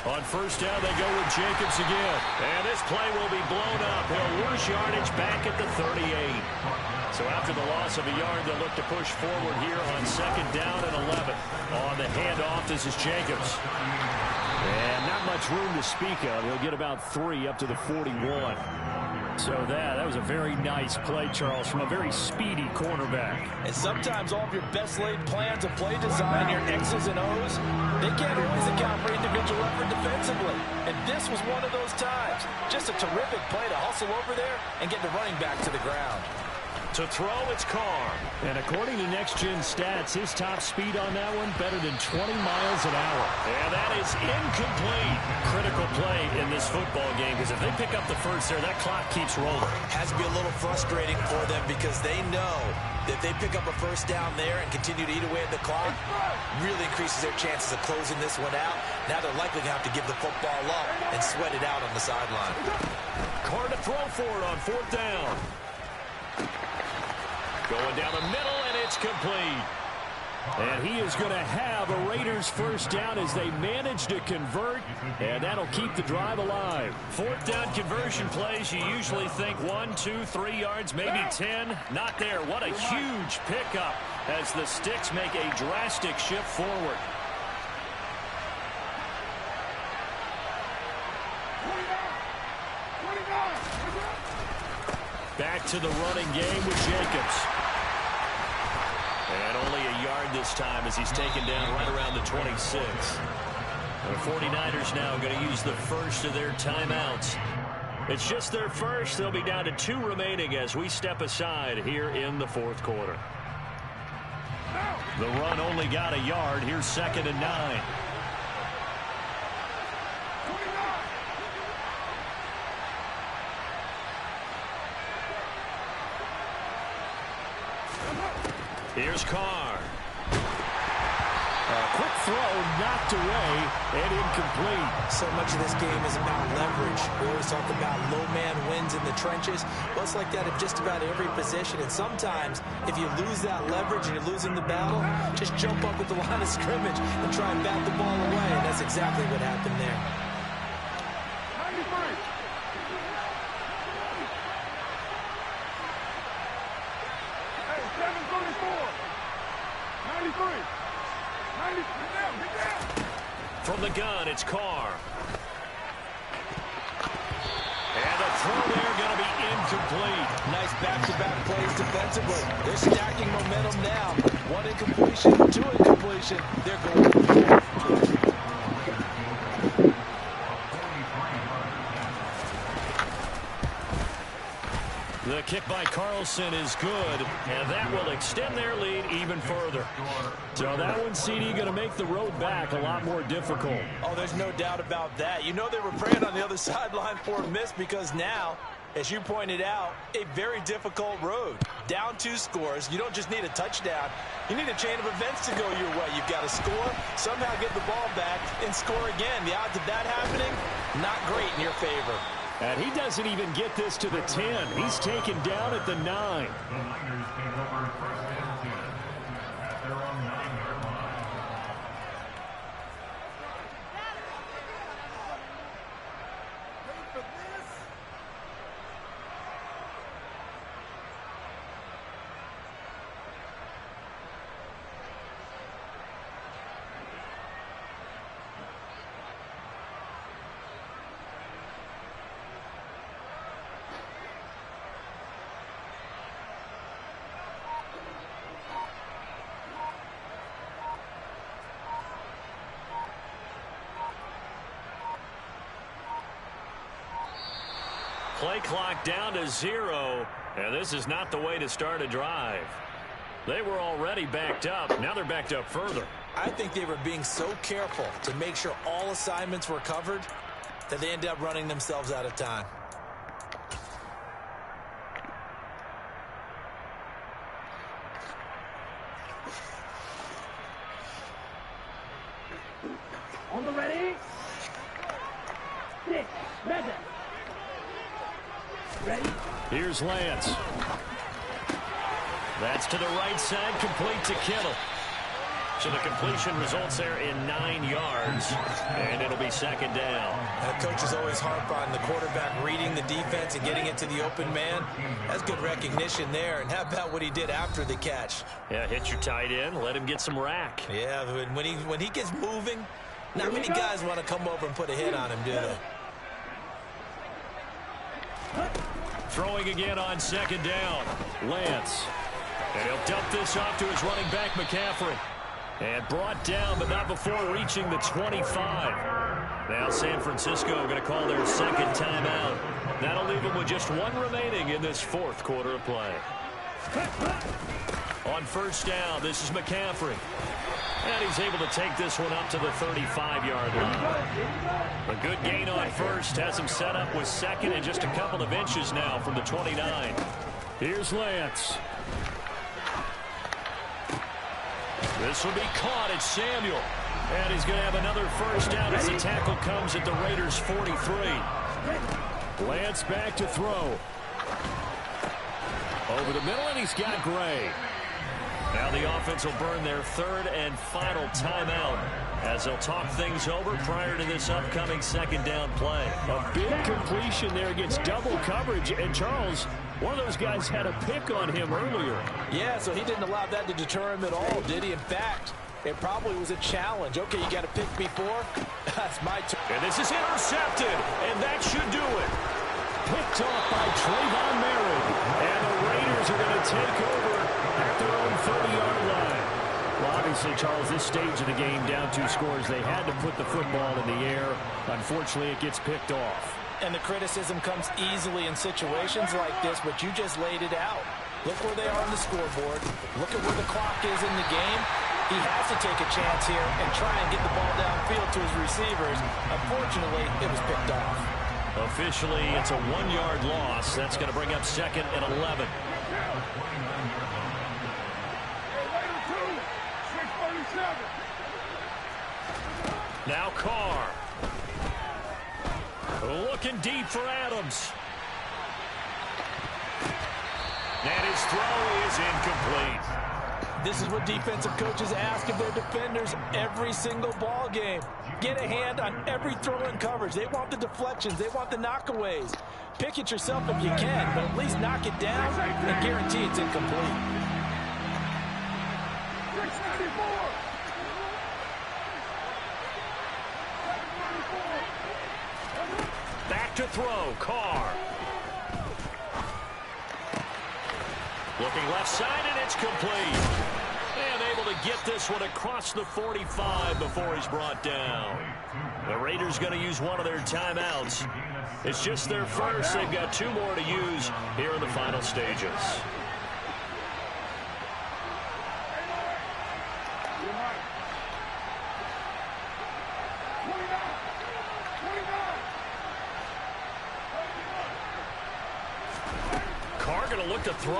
On first down, they go with Jacobs again. And this play will be blown up. He'll lose yardage back at the 38. So after the loss of a yard, they'll look to push forward here on 2nd down and 11. On the handoff, this is Jacobs. And not much room to speak of. He'll get about 3 up to the 41. So that was a very nice play, Charles, from a very speedy cornerback. And sometimes all of your best laid plans of play design, your X's and O's, they can't always account for individual effort defensively. And this was one of those times. Just a terrific play to hustle over there and get the running back to the ground. To throw, it's Carr. And according to Next Gen Stats, his top speed on that one, better than 20 miles an hour. And that is incomplete. Critical play in this football game, because if they pick up the first there, that clock keeps rolling. Has to be a little frustrating for them because they know that if they pick up a first down there and continue to eat away at the clock, really increases their chances of closing this one out. Now they're likely going to have to give the football up and sweat it out on the sideline. Carr to throw for it on 4th down. Going down the middle, and it's complete. And he is going to have a Raiders first down as they manage to convert, and that'll keep the drive alive. Fourth down conversion plays, you usually think 1, 2, 3 yards, maybe 10. Not there. What a huge pickup as the Sticks make a drastic shift forward. Back to the running game with Jacobs. And only a yard this time as he's taken down right around the 26. The 49ers now going to use the first of their timeouts. It's just their first. They'll be down to 2 remaining as we step aside here in the fourth quarter. The run only got a yard. Here's 2nd and 9. Here's Carr. A quick throw knocked away and incomplete. So much of this game is about leverage. We always talk about low man wins in the trenches. Well, it's like that at just about every position. And sometimes, if you lose that leverage and you're losing the battle, just jump up at the line of scrimmage and try and bat the ball away. And that's exactly what happened there. 93. From the gun, it's Carr. And the throw there going to be incomplete. Nice back-to-back plays defensively. They're stacking momentum now. 1 incompletion, 2 incompletion. They're going. The kick by Carlson is good, and that will extend their lead even further. So that one, CD, going to make the road back a lot more difficult. Oh, there's no doubt about that. You know they were praying on the other sideline for a miss because now, as you pointed out, a very difficult road. Down 2 scores. You don't just need a touchdown. You need a chain of events to go your way. You've got to score, somehow get the ball back, and score again. The odds of that happening, not great in your favor. And he doesn't even get this to the 10. He's taken down at the 9. The Niners take over first and 10 at their own 9-yard line. Play clock down to 0, and this is not the way to start a drive. They were already backed up. Now they're backed up further. I think they were being so careful to make sure all assignments were covered that they ended up running themselves out of time. On the ready. 6, Madden. Ready? Here's Lance. That's to the right side, complete to Kittle. So the completion results there in 9 yards, and it'll be 2nd down. Coaches always harp on the quarterback reading the defense and getting it to the open man. That's good recognition there. And how about what he did after the catch? Yeah, hit your tight end, let him get some rack. Yeah, when he gets moving, not many guys want to come over and put a hit on him, do they? Throwing again on 2nd down. Lance. And he'll dump this off to his running back, McCaffrey. And brought down, but not before reaching the 25. Now San Francisco going to call their 2nd timeout. That'll leave them with just 1 remaining in this 4th quarter of play. On 1st down, this is McCaffrey. And he's able to take this one up to the 35-yard line. A good gain on 1st. Has him set up with 2nd and just a couple of inches now from the 29. Here's Lance. This will be caught at Samuel. And he's going to have another 1st down as the tackle comes at the Raiders' 43. Lance back to throw. Over the middle, and he's got Gray. Now the offense will burn their third and final timeout as they'll talk things over prior to this upcoming second down play. A big completion there against double coverage. And Charles, one of those guys had a pick on him earlier. Yeah, so he didn't allow that to deter him at all, did he? In fact, it probably was a challenge. Okay, you got to pick before. That's my turn. And this is intercepted, and that should do it. Picked off by Trayvon Merritt. And the Raiders are going to take over at their own 30-yard line. Well, obviously, Charles, this stage of the game, down 2 scores, they had to put the football in the air. Unfortunately, it gets picked off. And the criticism comes easily in situations like this, but you just laid it out. Look where they are on the scoreboard. Look at where the clock is in the game. He has to take a chance here and try and get the ball downfield to his receivers. Unfortunately, it was picked off. Officially, it's a 1-yard loss. That's going to bring up 2nd and 11. Now Carr. Looking deep for Adams. And his throw is incomplete. This is what defensive coaches ask of their defenders every single ball game. Get a hand on every throw in coverage. They want the deflections. They want the knockaways. Pick it yourself if you can, but at least knock it down and guarantee it's incomplete. Back to throw, Carr. Looking left side, and it's complete. And able to get this one across the 45 before he's brought down. The Raiders going to use one of their timeouts. It's just their first. They've got 2 more to use here in the final stages. Carr going to look to throw.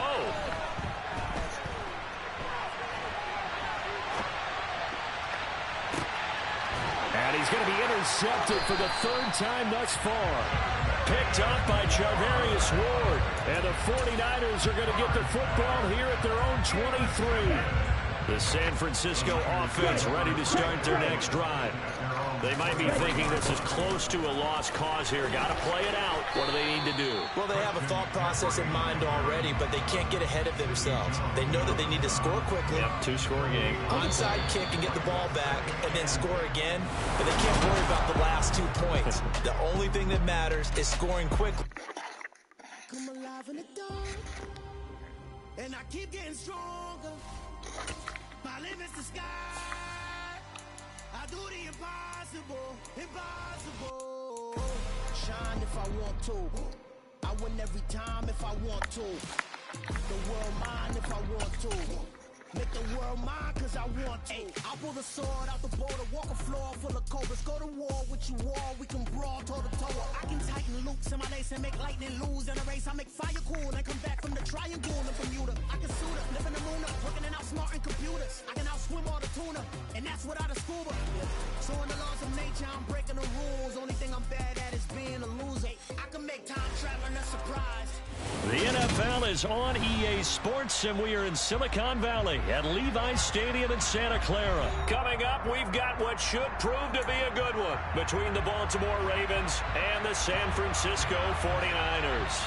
And he's going to be intercepted for the 3rd time thus far. Picked up by Charvarius Ward. And the 49ers are going to get the football here at their own 23. The San Francisco offense ready to start their next drive. They might be thinking this is close to a lost cause here. Got to play it out. What do they need to do? Well, they have a thought process in mind already, but they can't get ahead of themselves. They know that they need to score quickly. Yep, 2-score game. Onside kick and get the ball back and then score again. But they can't worry about the last 2 points. The only thing that matters is scoring quickly. Come alive in the dark, and I keep getting stronger. My limit's the sky. I do the impossible, impossible. Shine if I want to. I win every time if I want to. The world mine if I want to. Make the world mine cause I want to. I pull the sword out the border, walk a floor full of cobras. Go to war with you all, we can brawl toe to toe. I can tighten loops in my lace and make lightning lose in a race. I make fire cool and come back from the triangle in Bermuda. I can suit up, live in the moon up, working and outsmarting computers. I can outswim all the tuna, and that's without a scuba. So in the laws of nature, I'm breaking the rules. Only thing I'm bad at is being a loser. I can make time traveling a surprise. The NFL is on EA Sports, and we are in Silicon Valley at Levi's Stadium in Santa Clara. Coming up, we've got what should prove to be a good one between the Baltimore Ravens and the San Francisco 49ers.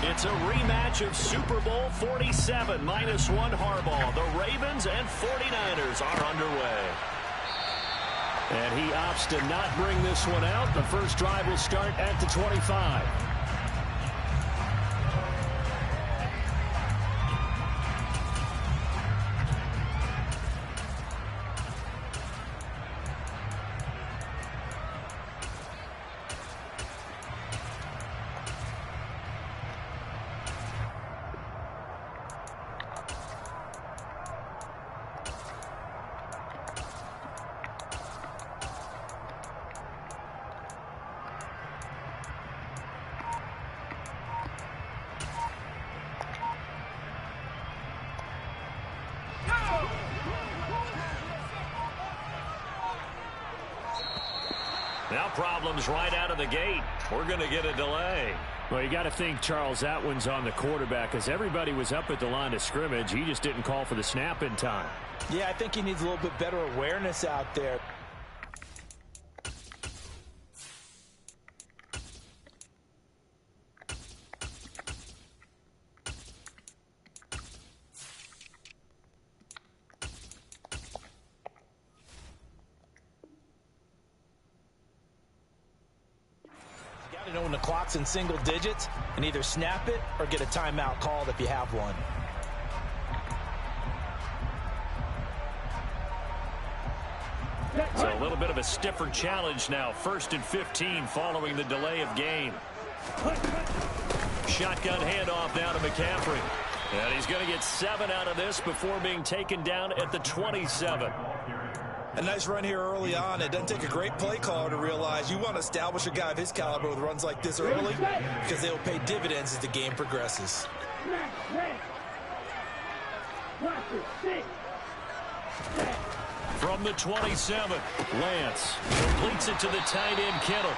It's a rematch of Super Bowl 47, -1 Harbaugh. The Ravens and 49ers are underway. And he opts to not bring this one out. The first drive will start at the 25. Now problems right out of the gate. We're going to get a delay. Well, you got to think, Charles, that one's on the quarterback because everybody was up at the line of scrimmage. He just didn't call for the snap in time. Yeah, I think he needs a little bit better awareness out there. You know when the clock's in single digits, and either snap it or get a timeout called if you have one. So a little bit of a stiffer challenge now. 1st and 15 following the delay of game. Shotgun handoff down to McCaffrey. And he's going to get 7 out of this before being taken down at the 27. A nice run here early on. It doesn't take a great play caller to realize you want to establish a guy of his caliber with runs like this early because they will pay dividends as the game progresses. From the 27, Lance completes it to the tight end, Kittle.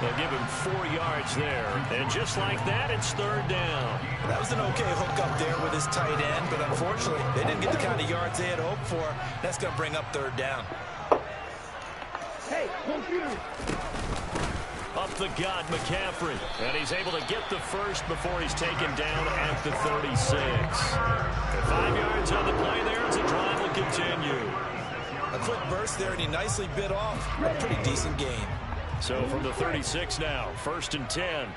They'll give him 4 yards there. And just like that, it's 3rd down. That was an okay hook up there with his tight end, but unfortunately, they didn't get the kind of yards they had hoped for. That's going to bring up 3rd down. Hey, Up the gut, McCaffrey. And he's able to get the first before he's taken down at the 36. 5 yards on the play there as the drive will continue. A quick burst there, and he nicely bit off a pretty decent gain. So from the 36 now, 1st and 10.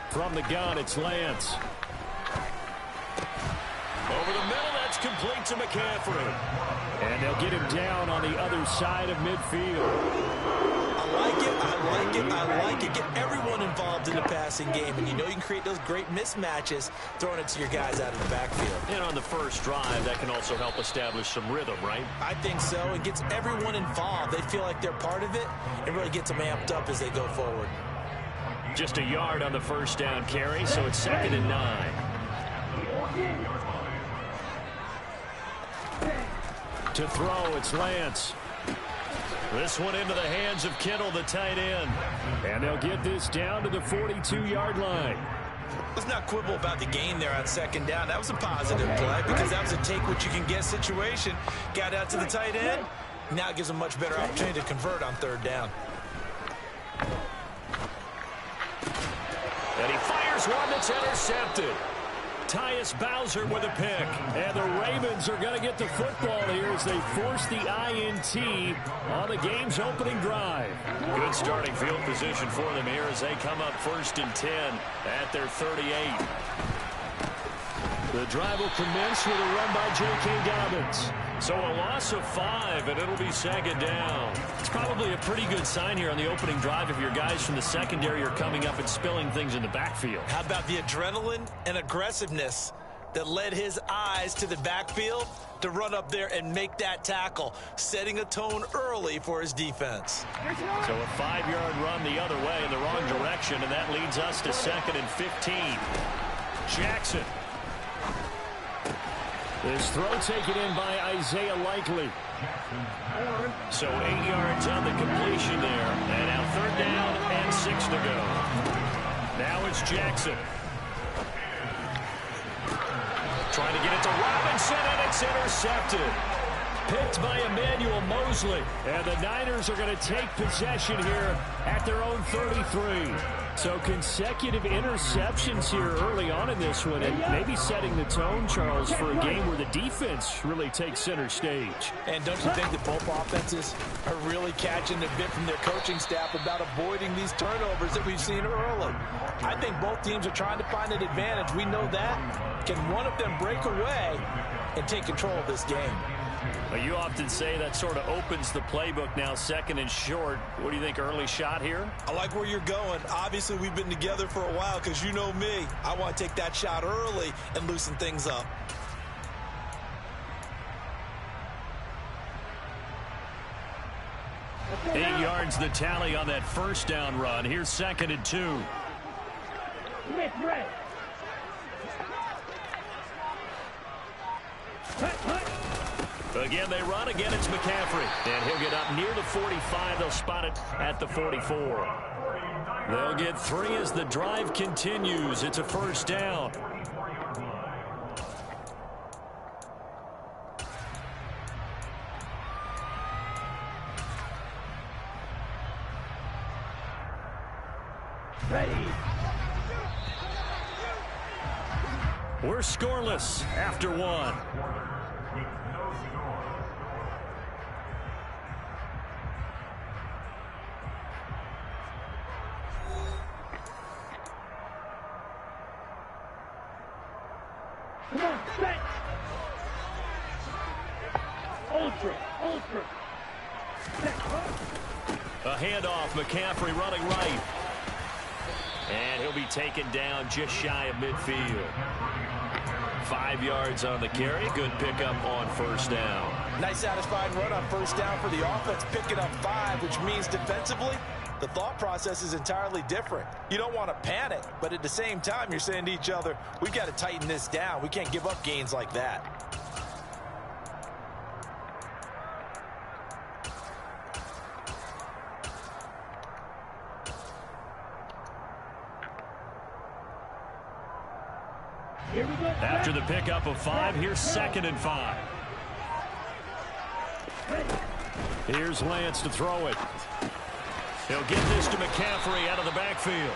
From the gun, it's Lance. Over the middle, that's complete to McCaffrey. And they'll get him down on the other side of midfield. I like it, I like it, I like it. Get everyone involved in the passing game, and you know you can create those great mismatches throwing it to your guys out of the backfield. And on the first drive, that can also help establish some rhythm, right? I think so. It gets everyone involved. They feel like they're part of it. It really gets them amped up as they go forward. Just a yard on the first down carry, so it's 2nd and 9. To throw, it's Lance. This one into the hands of Kittle, the tight end. And they'll get this down to the 42-yard line. Let's not quibble about the gain there on 2nd down. That was a positive play because that was a take-what-you-can-get situation. Got out to the tight end. Now it gives them a much better opportunity to convert on 3rd down. And he fires one that's intercepted. Tyus Bowser with a pick. And the Ravens are going to get the football here as they force the INT on the game's opening drive. Good starting field position for them here as they come up 1st and 10 at their 38. The drive will commence with a run by J.K. Dobbins. So a loss of 5, and it'll be 2nd down. It's probably a pretty good sign here on the opening drive if your guys from the secondary are coming up and spilling things in the backfield. How about the adrenaline and aggressiveness that led his eyes to the backfield to run up there and make that tackle, setting a tone early for his defense. So a 5-yard run the other way in the wrong direction, and that leads us to 2nd and 15. Jackson. This throw taken in by Isaiah Likely. So 8 yards on the completion there. And now 3rd down and 6 to go. Now it's Jackson. Trying to get it to Robinson, and it's intercepted. Picked by Emmanuel Mosley. And the Niners are going to take possession here at their own 33. So consecutive interceptions here early on in this one, and maybe setting the tone, Charles, for a game where the defense really takes center stage. And don't you think that both offenses are really catching the bit from their coaching staff about avoiding these turnovers that we've seen early? I think both teams are trying to find an advantage. We know that. Can one of them break away and take control of this game? Well, you often say that sort of opens the playbook now, 2nd and short. What do you think, early shot here? I like where you're going. Obviously, we've been together for a while because you know me. I want to take that shot early and loosen things up. Eight yards the tally on that first down run. Here's 2nd and 2. Again, they run. Again, it's McCaffrey. And he'll get up near the 45. They'll spot it at the 44. They'll get 3 as the drive continues. It's a first down. Ready. We're scoreless after 1. Come on, set. Ultra. Set. A handoff, McCaffrey running right. And he'll be taken down just shy of midfield. 5 yards on the carry. Good pickup on first down. Nice satisfying run on first down for the offense, picking up 5, which means defensively, the thought process is entirely different. You don't want to panic, but at the same time, you're saying to each other, we've got to tighten this down. We can't give up gains like that. After the pickup of 5, here's 2nd and 5. Here's Lance to throw it. He'll get this to McCaffrey out of the backfield.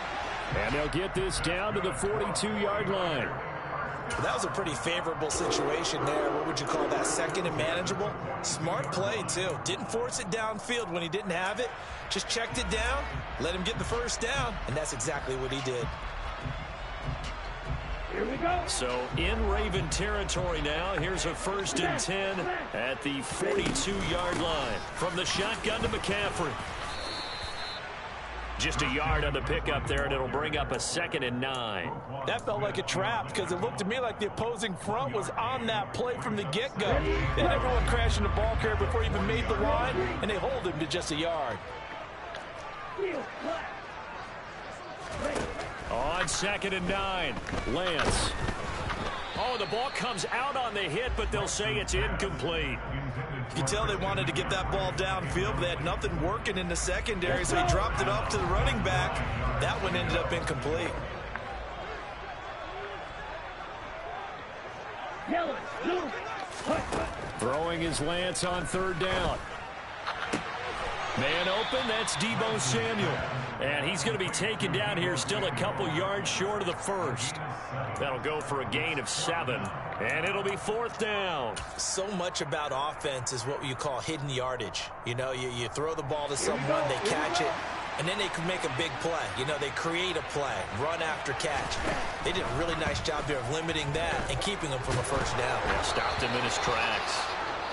And they'll get this down to the 42-yard line. Well, that was a pretty favorable situation there. What would you call that? 2nd and manageable? Smart play, too. Didn't force it downfield when he didn't have it. Just checked it down, let him get the first down, and that's exactly what he did. Here we go. So in Raven territory now. Here's a 1st and 10 at the 42-yard line. From the shotgun to McCaffrey. Just a yard on the pickup there, and it'll bring up a 2nd and 9. That felt like a trap because it looked to me like the opposing front was on that play from the get-go. They had everyone crashing the ball carrier before he even made the line, and they hold him to just a yard. On 2nd and 9, Lance. Oh, the ball comes out on the hit, but they'll say it's incomplete. You can tell they wanted to get that ball downfield, but they had nothing working in the secondary, so he dropped it off to the running back. That one ended up incomplete. Throwing his Lance on 3rd down. Man open, that's Deebo Samuel. And he's going to be taken down here, still a couple yards short of the 1st. That'll go for a gain of 7, and it'll be 4th down. So much about offense is what you call hidden yardage. You know, you throw the ball to someone, they catch it, and then they can make a big play. You know, they create a play, run after catch. They did a really nice job there of limiting that and keeping him from a first down. Yeah, stopped him in his tracks.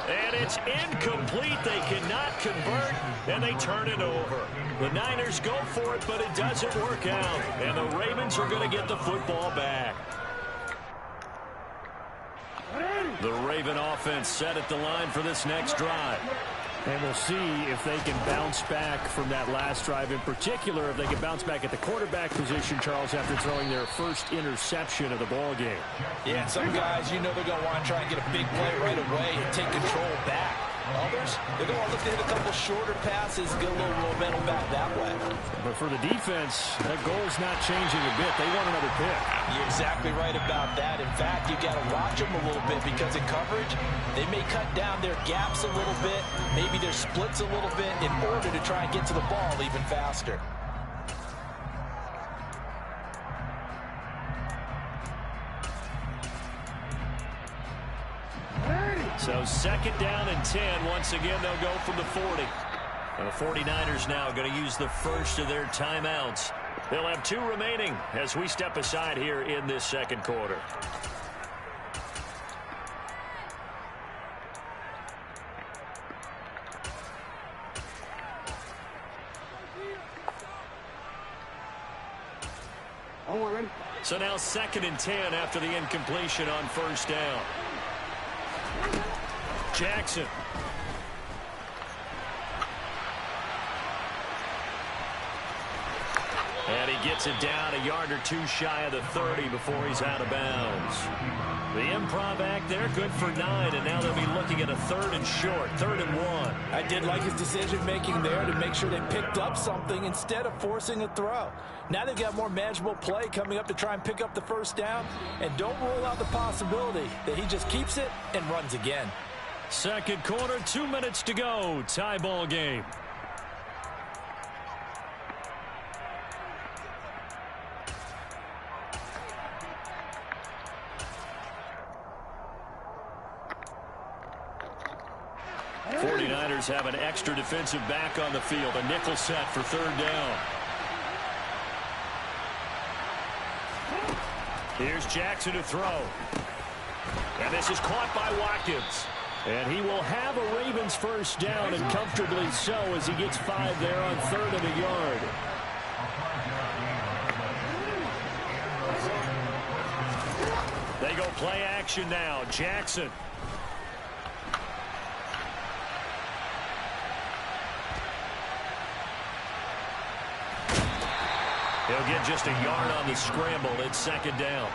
And it's incomplete. They cannot convert, and they turn it over. The Niners go for it, but it doesn't work out. And the Ravens are going to get the football back. The Raven offense set at the line for this next drive. And we'll see if they can bounce back from that last drive. In particular, if they can bounce back at the quarterback position, Charles, after throwing their first interception of the ball game. Yeah, and some guys, you know they're going to want to try and get a big play right away and take control back. Others, they're going to look to hit a couple shorter passes, get a little momentum back that way. But for the defense, that goal's not changing a bit. They want another pick. You're exactly right about that. In fact, you got to watch them a little bit because in coverage, they may cut down their gaps a little bit, maybe their splits a little bit in order to try and get to the ball even faster. So 2nd down and 10. Once again, they'll go from the 40. And the 49ers now going to use the first of their timeouts. They'll have 2 remaining as we step aside here in this 2nd quarter. So now 2nd and 10 after the incompletion on first down. Jackson. And he gets it down a yard or two shy of the 30 before he's out of bounds. The improv act there, good for 9, and now they'll be looking at a 3rd and short, 3rd and 1. I did like his decision-making there to make sure they picked up something instead of forcing a throw. Now they've got more manageable play coming up to try and pick up the first down, and don't rule out the possibility that he just keeps it and runs again. Second quarter, 2 minutes to go. Tie ball game. '49ers have an extra defensive back on the field. A nickel set for 3rd down. Here's Jackson to throw. And this is caught by Watkins. And he will have a Ravens first down, and comfortably so, as he gets 5 there on 3rd and a yard. They go play action now. Jackson. He'll get just a yard on the scramble. It's 2nd down.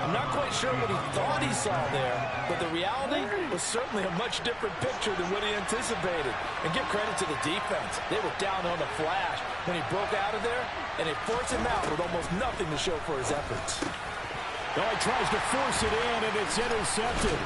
I'm not quite sure what he thought he saw there, but the reality was certainly a much different picture than what he anticipated. And give credit to the defense. They were down on the flash when he broke out of there, and they forced him out with almost nothing to show for his efforts. Oh, he tries to force it in, and it's intercepted.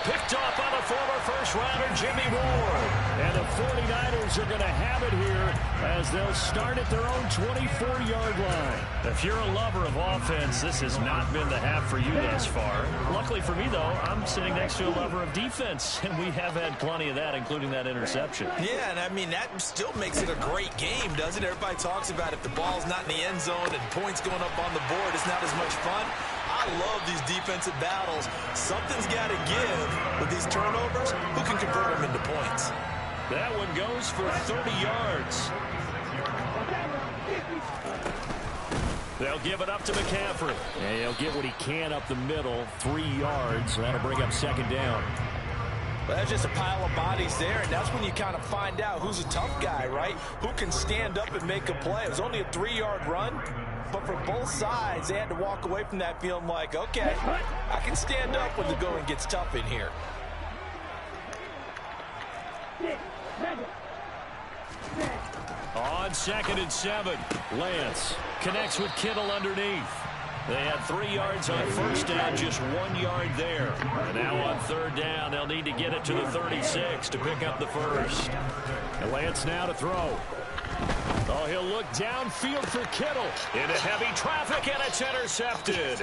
Picked off by the former first-rounder Jimmy Ward. And the 49ers are going to have it here as they'll start at their own 24-yard line. If you're a lover of offense, this has not been the half for you thus far. Luckily for me, though, I'm sitting next to a lover of defense, and we have had plenty of that, including that interception. Yeah, and I mean, that still makes it a great game, doesn't it? Everybody talks about if the ball's not in the end zone and points going up on the board, it's not as much fun. I love these defensive battles. Something's got to give with these turnovers. Who can convert them into points? That one goes for 30 yards. They'll give it up to McCaffrey. And he'll get what he can up the middle, 3 yards. That'll bring up 2nd down. Well, that's just a pile of bodies there, and that's when you kind of find out who's a tough guy, right? Who can stand up and make a play. It was only a 3-yard run, but for both sides, they had to walk away from that feeling like, okay, I can stand up when the going gets tough in here. On 2nd and 7, Lance connects with Kittle underneath. They had 3 yards on first down, just 1 yard there. And now on 3rd down, they'll need to get it to the 36 to pick up the first. And Lance now to throw. Oh, he'll look downfield for Kittle. Into heavy traffic, and it's intercepted.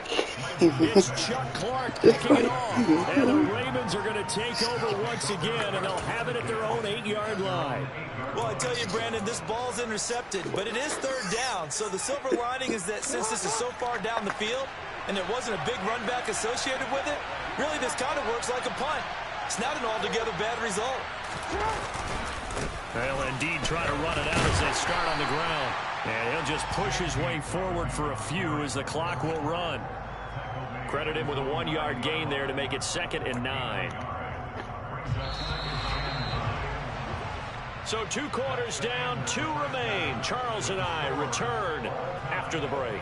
It's Chuck Clark picking it off. And the Ravens are going to take over once again, and they'll have it at their own 8-yard line. Well, I tell you, Brandon, this ball's intercepted, but it is 3rd down. So the silver lining is that since this is so far down the field and there wasn't a big run back associated with it, really this kind of works like a punt. It's not an altogether bad result. They'll indeed try to run it out as they start on the ground. And he'll just push his way forward for a few as the clock will run. Credit him with a 1-yard gain there to make it 2nd and 9. So 2 quarters down, 2 remain. Charles and I return after the break.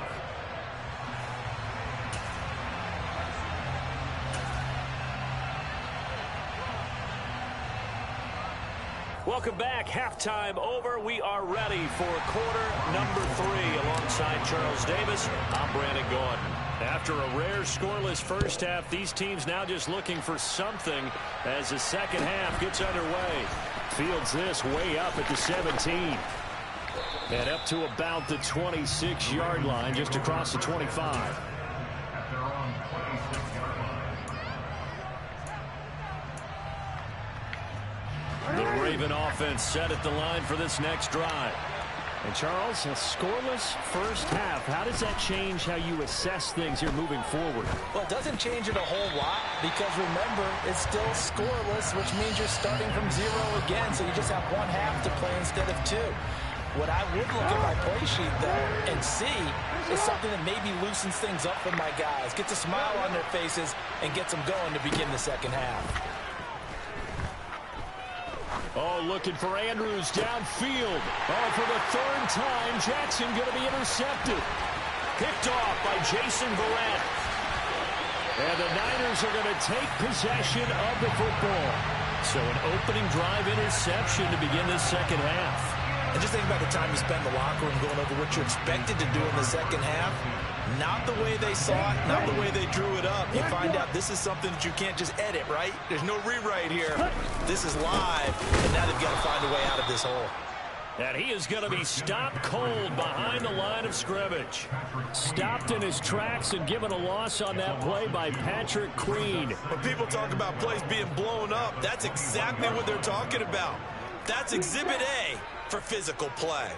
Welcome back. Halftime over. We are ready for quarter number 3 alongside Charles Davis. I'm Brandon Gordon. After a rare scoreless first half, these teams now just looking for something as the second half gets underway. Fields this way up at the 17. And up to about the 26-yard line, just across the 25. The Raven offense set at the line for this next drive. And Charles, a scoreless first half. How does that change how you assess things here moving forward? Well, it doesn't change it a whole lot because, remember, it's still scoreless, which means you're starting from 0 again, so you just have 1 half to play instead of 2. What I would look at my play sheet, though, and see is something that maybe loosens things up for my guys, gets a smile on their faces, and gets them going to begin the second half. Oh, looking for Andrews downfield. Oh, for the third time, Jackson going to be intercepted. Picked off by Jason Verrett. And the Niners are going to take possession of the football. So an opening drive interception to begin this second half. And just think about the time you spend in the locker room going over what you're expected to do in the second half. Not the way they saw it, not the way they drew it up. You find out this is something that you can't just edit, right? There's no rewrite here. This is live, and now they've got to find a way out of this hole. And he is going to be stopped cold behind the line of scrimmage. Stopped in his tracks and given a loss on that play by Patrick Queen. When people talk about plays being blown up, that's exactly what they're talking about. That's Exhibit A for physical play.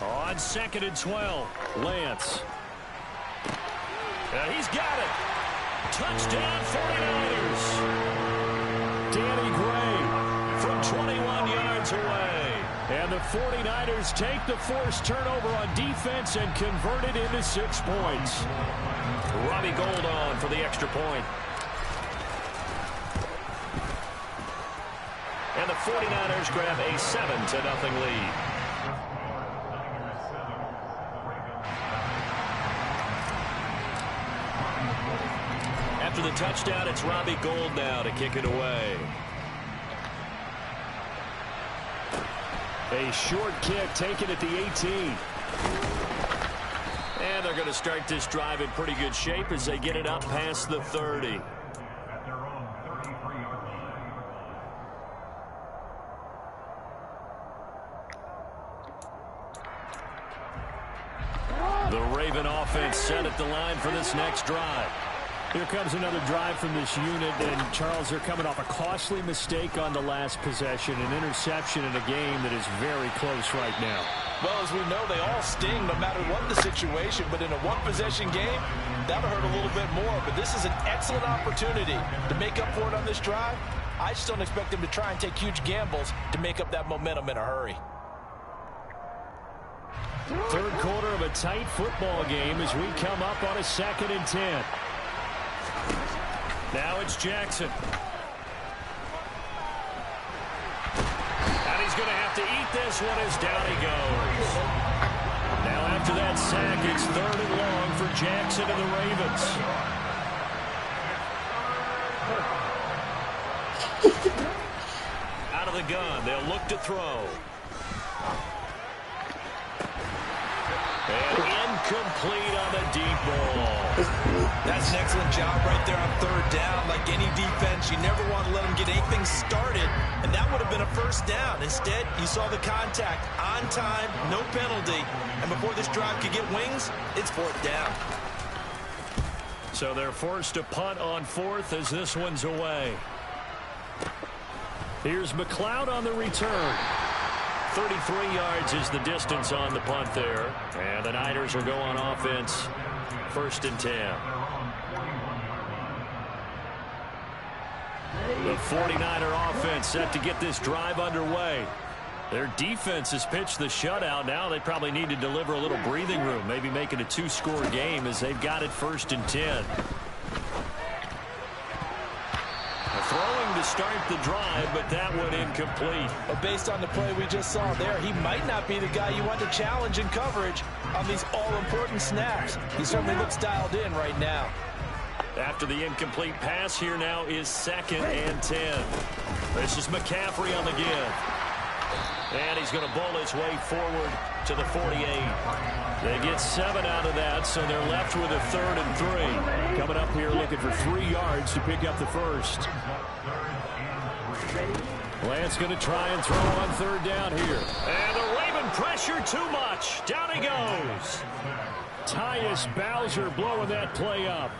On 2nd and 12, Lance. And he's got it. Touchdown 49ers. Danny Gray from 21 yards away. And the 49ers take the forced turnover on defense and convert it into 6 points. Robbie Gould on for the extra point. And the 49ers grab a 7-0 lead. After the touchdown, it's Robbie Gould now to kick it away. A short kick taken at the 18. And they're going to start this drive in pretty good shape as they get it up past the 30. The Raven offense set at the line for this next drive. Here comes another drive from this unit, and Charles, they're coming off a costly mistake on the last possession, an interception in a game that is very close right now. Well, as we know, they all sting no matter what the situation, but in a one-possession game, that'll hurt a little bit more. But this is an excellent opportunity to make up for it on this drive. I just don't expect them to try and take huge gambles to make up that momentum in a hurry. Third quarter of a tight football game as we come up on a 2nd and 10. Now it's Jackson. And he's going to have to eat this one as down he goes. Now after that sack, it's 3rd and long for Jackson and the Ravens. Out of the gun, they'll look to throw. And incomplete on the deep ball. That's an excellent job right there on 3rd down. Like any defense, you never want to let them get anything started, and that would have been a 1st down. Instead, you saw the contact on time, no penalty, and before this drive could get wings, it's 4th down. So they're forced to punt on 4th as this one's away. Here's McLeod on the return. 33 yards is the distance on the punt there. And the Niners will go on offense. 1st and 10. The 49er offense set to get this drive underway. Their defense has pitched the shutout. Now they probably need to deliver a little breathing room. Maybe make it a 2-score game as they've got it 1st and 10. Throwing to start the drive, but that one incomplete. But based on the play we just saw there, he might not be the guy you want to challenge in coverage on these all-important snaps. He certainly looks dialed in right now. After the incomplete pass, here now is 2nd and 10. This is McCaffrey on the give. And he's going to bowl his way forward to the 48. They get 7 out of that, so they're left with a 3rd and 3. Coming up here looking for 3 yards to pick up the 1st. Lance going to try and throw on 3rd down here. And the Raven pressure too much. Down he goes. Tyus Bowser blowing that play up.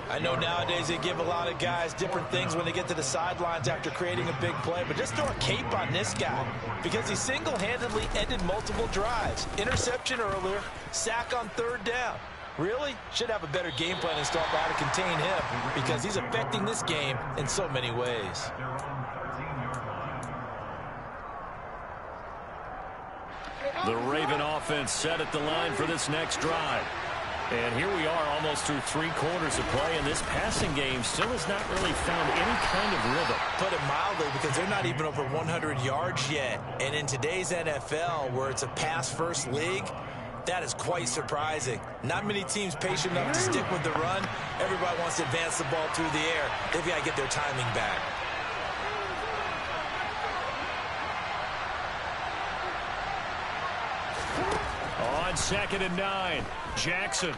I know nowadays they give a lot of guys different things when they get to the sidelines after creating a big play, but just throw a cape on this guy because he single-handedly ended multiple drives. Interception earlier, sack on 3rd down. Really? Should have a better game plan installed for how to contain him because he's affecting this game in so many ways. The The Raven offense set at the line for this next drive. And here we are almost through 3 quarters of play, and this passing game still has not really found any kind of rhythm. Put it mildly, because they're not even over 100 yards yet. And in today's NFL, where it's a pass-first league, that is quite surprising. Not many teams patient enough to stick with the run. Everybody wants to advance the ball through the air. They've got to get their timing back. On 2nd and 9, Jackson.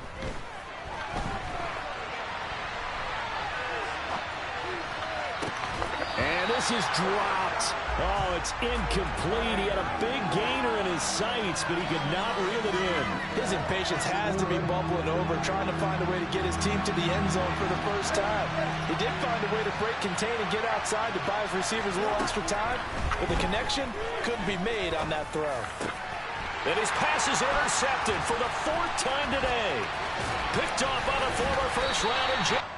And this is dropped. Oh, it's incomplete. He had a big gainer in his sights, but he could not reel it in. His impatience has to be bubbling over, trying to find a way to get his team to the end zone for the first time. He did find a way to break, contain, and get outside to buy his receivers a little extra time, but the connection couldn't be made on that throw. And his pass is intercepted for the 4th time today. Picked off by the former first-rounder.